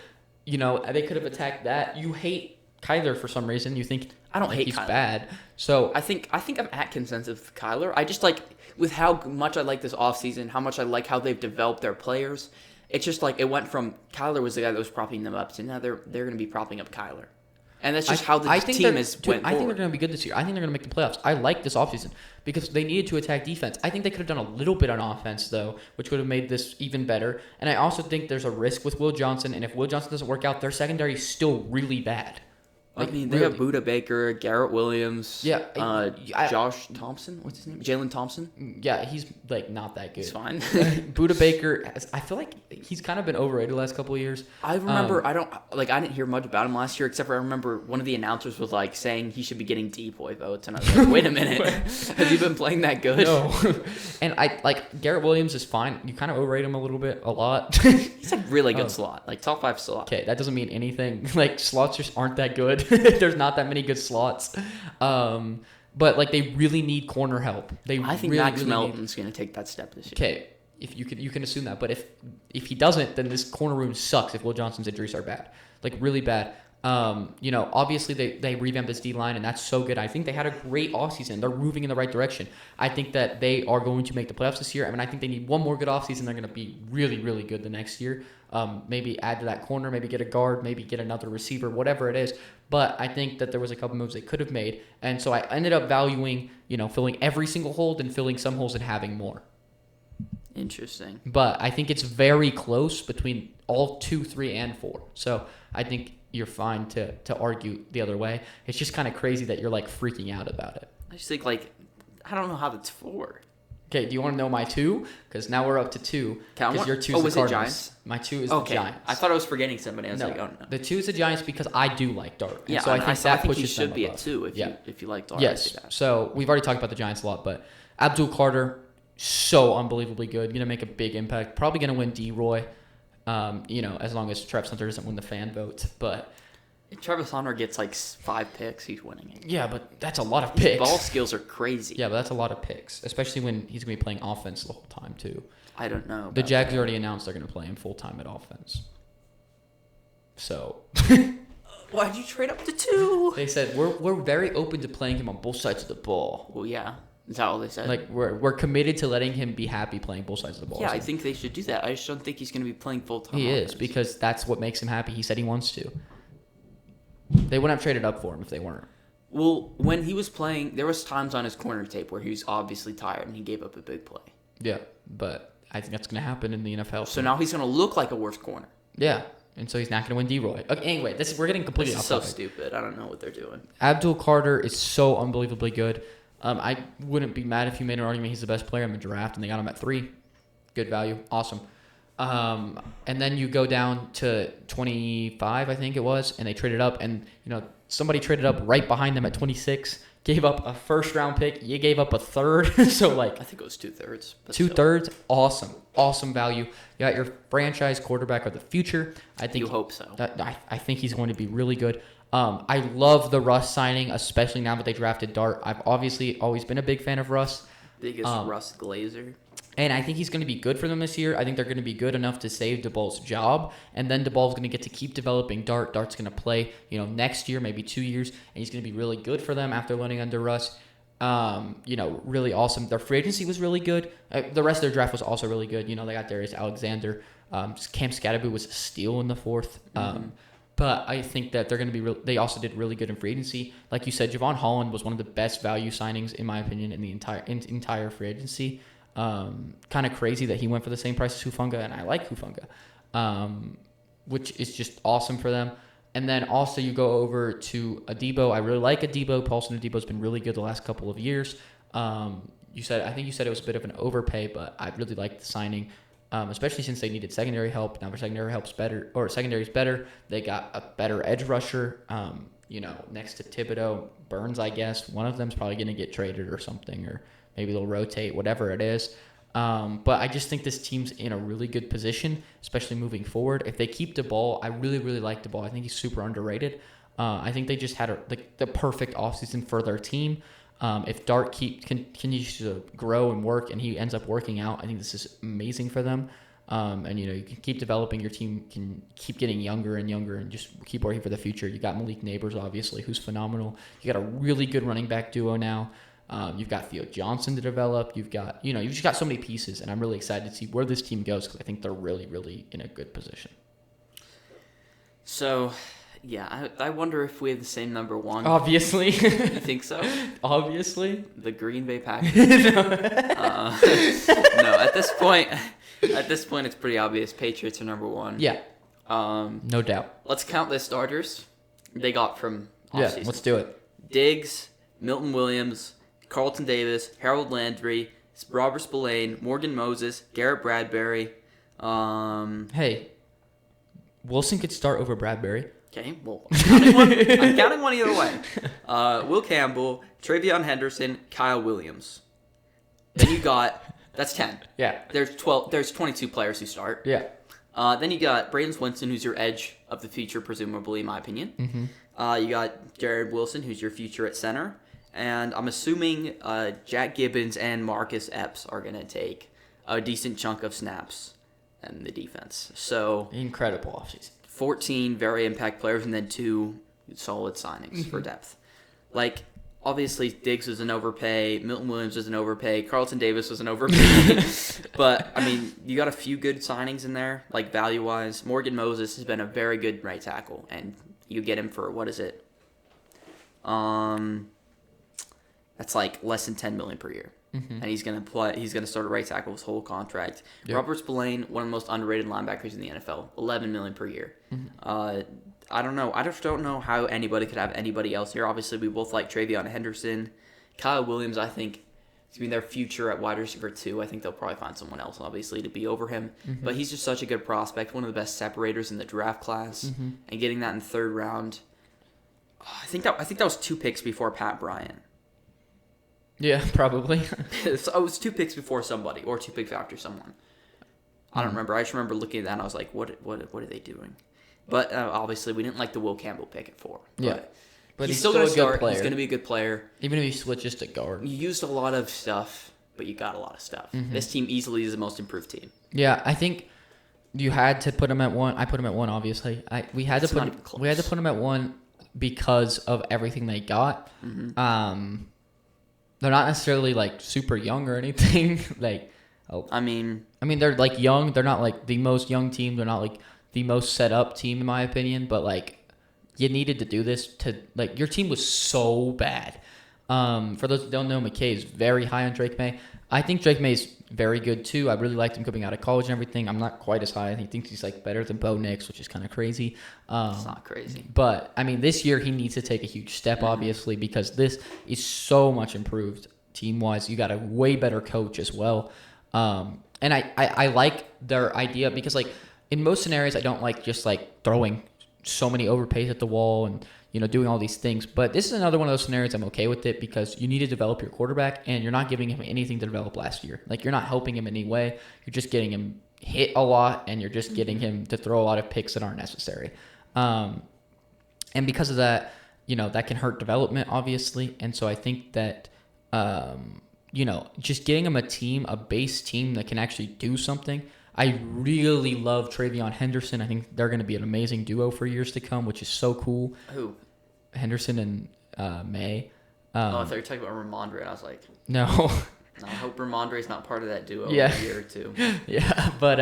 they could have attacked that. You hate Kyler for some reason. You think I don't hate he's Kyler. bad. So I think I'm at consensus with Kyler. I just like with how much I like this offseason, how much I like how they've developed their players. It's just like it went from Kyler was the guy that was propping them up to now they're going to be propping up Kyler. And that's just how the team is went I think forward. they're going to be good this year. I think they're going to make the playoffs. I like this offseason because they needed to attack defense. I think they could have done a little bit on offense, though, which would have made this even better. And I also think there's a risk with Will Johnson. And if Will Johnson doesn't work out, their secondary is still really bad. I mean, they have Buda Baker, Garrett Williams, Josh Thompson. What's his name? Jalen Thompson. Yeah, he's like not that good. He's fine. Buda Baker, I feel like he's kind of been overrated the last couple of years. I remember I didn't hear much about him last year, except for I remember one of the announcers was like saying he should be getting depoy votes, and I was like, wait a minute, has he been playing that good? No, and I like Garrett Williams is fine. You kind of overrate him a lot. He's a really good slot, like top 5 slot. Okay, that doesn't mean anything. Like slots just aren't that good. There's not that many good slots. But like they really need corner help. I think really, Max really Melton's going to take that step this year. Okay, if you can assume that, but if he doesn't, then this corner room sucks. If Will Johnson's injuries are bad, like really bad. Obviously they revamped this D line and that's so good. I think they had a great offseason. They're moving in the right direction. I think that they are going to make the playoffs this year. I mean, I think they need one more good offseason. They're going to be really, really good the next year. Maybe add to that corner, maybe get a guard, maybe get another receiver, whatever it is. But I think that there was a couple moves they could have made. And so I ended up valuing, filling every single hole and filling some holes and having more. Interesting. But I think it's very close between all 2, 3, and 4. So I think you're fine to argue the other way. It's just kind of crazy that you're like freaking out about it. I just think I don't know how that's 4. Okay, do you want to know my 2? Because now we're up to 2. Because your 2 is was the it Cardinals. Giants? My 2 is Okay, the Giants. I thought I was forgetting somebody. I was No, like, oh no. the 2 is the Giants because I do like Dart. And Yeah, so I think that he pushes should them be above. at 2 if you like Dart. I Yes. see that. So we've already talked about the Giants a lot, but Abdul Carter, so unbelievably good. Going to make a big impact. Probably going to win D-Roy, as long as Trev Hunter doesn't win the fan vote. But If Travis Hunter gets like 5 picks, he's winning it. Yeah, but that's a lot of picks. Ball skills are crazy. Yeah, but that's a lot of picks, especially when he's going to be playing offense the whole time, too. I don't know. The Jags already announced they're going to play him full-time at offense. So... Why'd you trade up to 2? They said, we're very open to playing him on both sides of the ball. Well, yeah. Is that all they said? Like, we're committed to letting him be happy playing both sides of the ball. Yeah, I think they should do that. I just don't think he's going to be playing full-time He offense. is, because that's what makes him happy. He said he wants to. They wouldn't have traded up for him if they weren't. Well, when he was playing, there was times on his corner tape where he was obviously tired and he gave up a big play. Yeah, but I think that's going to happen in the NFL. So now he's going to look like a worse corner. Yeah, and so he's not going to win D-Roy. Okay, anyway, we're getting completely This off is so topic. stupid. I don't know what they're doing. Abdul Carter is so unbelievably good. I wouldn't be mad if you made an argument he's the best player in the draft, and they got him at 3. Good value. Awesome. And then you go down to 25, I think it was, and they traded up, and somebody traded up right behind them at 26, gave up a first-round pick. You gave up a third, so I think it was 2/3. 2/3, awesome value. You got your franchise quarterback of the future. I think you hope so. I think he's going to be really good. I love the Russ signing, especially now that they drafted Dart. I've obviously always been a big fan of Russ. Biggest Russ Glazer. And I think he's going to be good for them this year. I think they're going to be good enough to save DeBall's job. And then DeBall's going to get to keep developing Dart. Dart's going to play, next year, maybe 2 years. And he's going to be really good for them after learning under Russ. Really awesome. Their free agency was really good. The rest of their draft was also really good. They got Darius Alexander. Cam Scatterby was a steal in the 4th. But I think that they're going to be they also did really good in free agency. Like you said, Javon Holland was one of the best value signings, in my opinion, in the entire free agency. Kind of crazy that he went for the same price as Hufanga, and I like Hufanga, which is just awesome for them. And then also you go over to Adebo. I really like Adebo. Paulson Adebo's been really good the last couple of years. I think you said it was a bit of an overpay, but I really like the signing. Especially since they needed secondary help. Now their secondary secondary's better. They got a better edge rusher, next to Thibodeau. Burns, I guess. One of them's probably going to get traded or something, or maybe they'll rotate, whatever it is. But I just think this team's in a really good position, especially moving forward. If they keep the ball, I really, really like the ball. I think he's super underrated. I think they just had the perfect offseason for their team. If Dart continues to grow and work and he ends up working out, I think this is amazing for them. And you can keep developing, your team can keep getting younger and younger and just keep working for the future. You got Malik Neighbors, obviously, who's phenomenal. You got a really good running back duo now. You've got Theo Johnson to develop. You've got, you've just got so many pieces, and I'm really excited to see where this team goes because I think they're really, really in a good position. So, yeah, I wonder if we have the same number 1. Obviously. You think so? Obviously. The Green Bay Packers? No, at this point, it's pretty obvious. Patriots are number 1. Yeah. No doubt. Let's count the starters they got from offseason. Yeah, let's do it. Diggs, Milton Williams, Carlton Davis, Harold Landry, Robert Spillane, Morgan Moses, Garrett Bradbury. Hey, Wilson could start over Bradbury. Okay, well, I'm counting one either way. Will Campbell, Travion Henderson, Kyle Williams. Then you got, that's 10. Yeah. There's 22 players who start. Yeah. Then you got Braden Swinson, who's your edge of the future, presumably, in my opinion. Mm-hmm. You got Jared Wilson, who's your future at center. And I'm assuming Jack Gibbons and Marcus Epps are going to take a decent chunk of snaps in the defense. So Incredible offseason. 14 very impact players and then 2 solid signings for depth. Like, obviously, Diggs was an overpay. Milton Williams was an overpay. Carlton Davis was an overpay. But, I mean, you got a few good signings in there, like value-wise. Morgan Moses has been a very good right tackle, and you get him for, what is it? That's like less than $10 million per year. Mm-hmm. And he's gonna start a right tackle his whole contract. Yep. Robert Spillane, one of the most underrated linebackers in the NFL, $11 million per year. Mm-hmm. I don't know. I just don't know how anybody could have anybody else here. Obviously, we both like Travion Henderson. Kyle Williams, I think, is going to be their future at wide receiver 2. I think they'll probably find someone else, obviously, to be over him. Mm-hmm. But he's just such a good prospect, one of the best separators in the draft class. Mm-hmm. And getting that in the 3rd round, I think that was 2 picks before Pat Bryant. Yeah, probably. So it was 2 picks before somebody, or 2 picks after someone. I don't remember. I just remember looking at that and I was like, what are they doing? But obviously, we didn't like the Will Campbell pick at 4. Yeah. But he's still going to a good start. player. He's going to be a good player. Even if he switches to guard. You used a lot of stuff, but you got a lot of stuff. This team easily is the most improved team. Yeah, I think you had to put him at 1. I put him at 1, obviously. We had to put him at 1 because of everything they got. They're not necessarily like super young or anything. I mean, they're like young. They're not like the most young team. They're not like the most set up team in my opinion. But like, you needed to do this to like your team was so bad. For those who don't know, McKay is very high on Drake May. I think Drake May is very good too. I really liked him coming out of college and everything. I'm not quite as high. I think he's like better than Bo Nix, which is kind of crazy. It's not crazy. But I mean, this year he needs to take a huge step, obviously, because this is so much improved team wise. You got a way better coach as well. And I like their idea because like in most scenarios, I don't like just like throwing so many overpays at the wall and doing all these things. But this is another one of those scenarios I'm okay with it because you need to develop your quarterback and you're not giving him anything to develop last year. Like you're not helping him in any way. You're just getting him hit a lot and you're just getting him to throw a lot of picks that aren't necessary. And because of that, that can hurt development, obviously. And so I think that, just getting him a base team that can actually do something. I really love Travion Henderson. I think they're going to be an amazing duo for years to come, which is so cool. Who? Henderson and May. I thought you were talking about Ramondre, and I was like, no. I hope Ramondre's not part of that duo Yeah. in a year or two. Yeah, but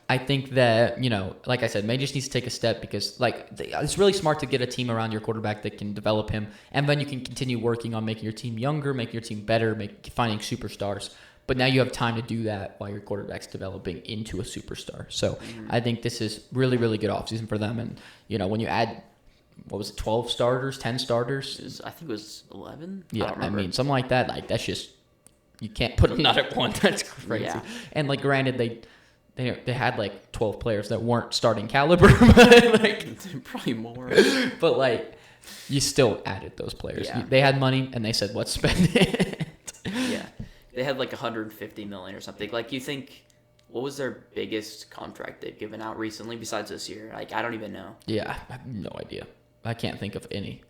I think that, like I said, May just needs to take a step because it's really smart to get a team around your quarterback that can develop him, and then you can continue working on making your team younger, making your team better, finding superstars. But now you have time to do that while your quarterback's developing into a superstar. So I think this is really, really good offseason for them. And, when you add, 12 starters, 10 starters? I think it was 11? Yeah, I mean, something like that. Like, that's just, you can't put them not at 1. That's crazy. Yeah. And, like, granted, they had, like, 12 players that weren't starting caliber. But, probably more. But, like, you still added those players. Yeah. They had money, and they said, let's spend it. Yeah. They had like 150 million or something. Like, you think, what was their biggest contract they've given out recently besides this year? Like, I don't even know. Yeah, I have no idea. I can't think of any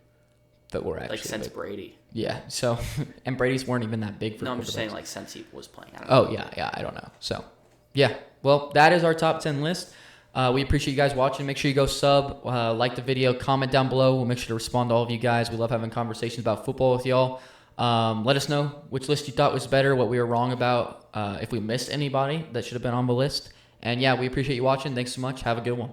that were actually like since Brady. Yeah. So, and Brady's weren't even that big for. No, I'm just saying like since he was playing. I don't know. Oh yeah. I don't know. So, yeah. Well, that is our top 10 list. We appreciate you guys watching. Make sure you go sub, like the video, comment down below. We'll make sure to respond to all of you guys. We love having conversations about football with y'all. Let us know which list you thought was better, what we were wrong about, if we missed anybody that should have been on the list. And yeah, we appreciate you watching. Thanks so much. Have a good one.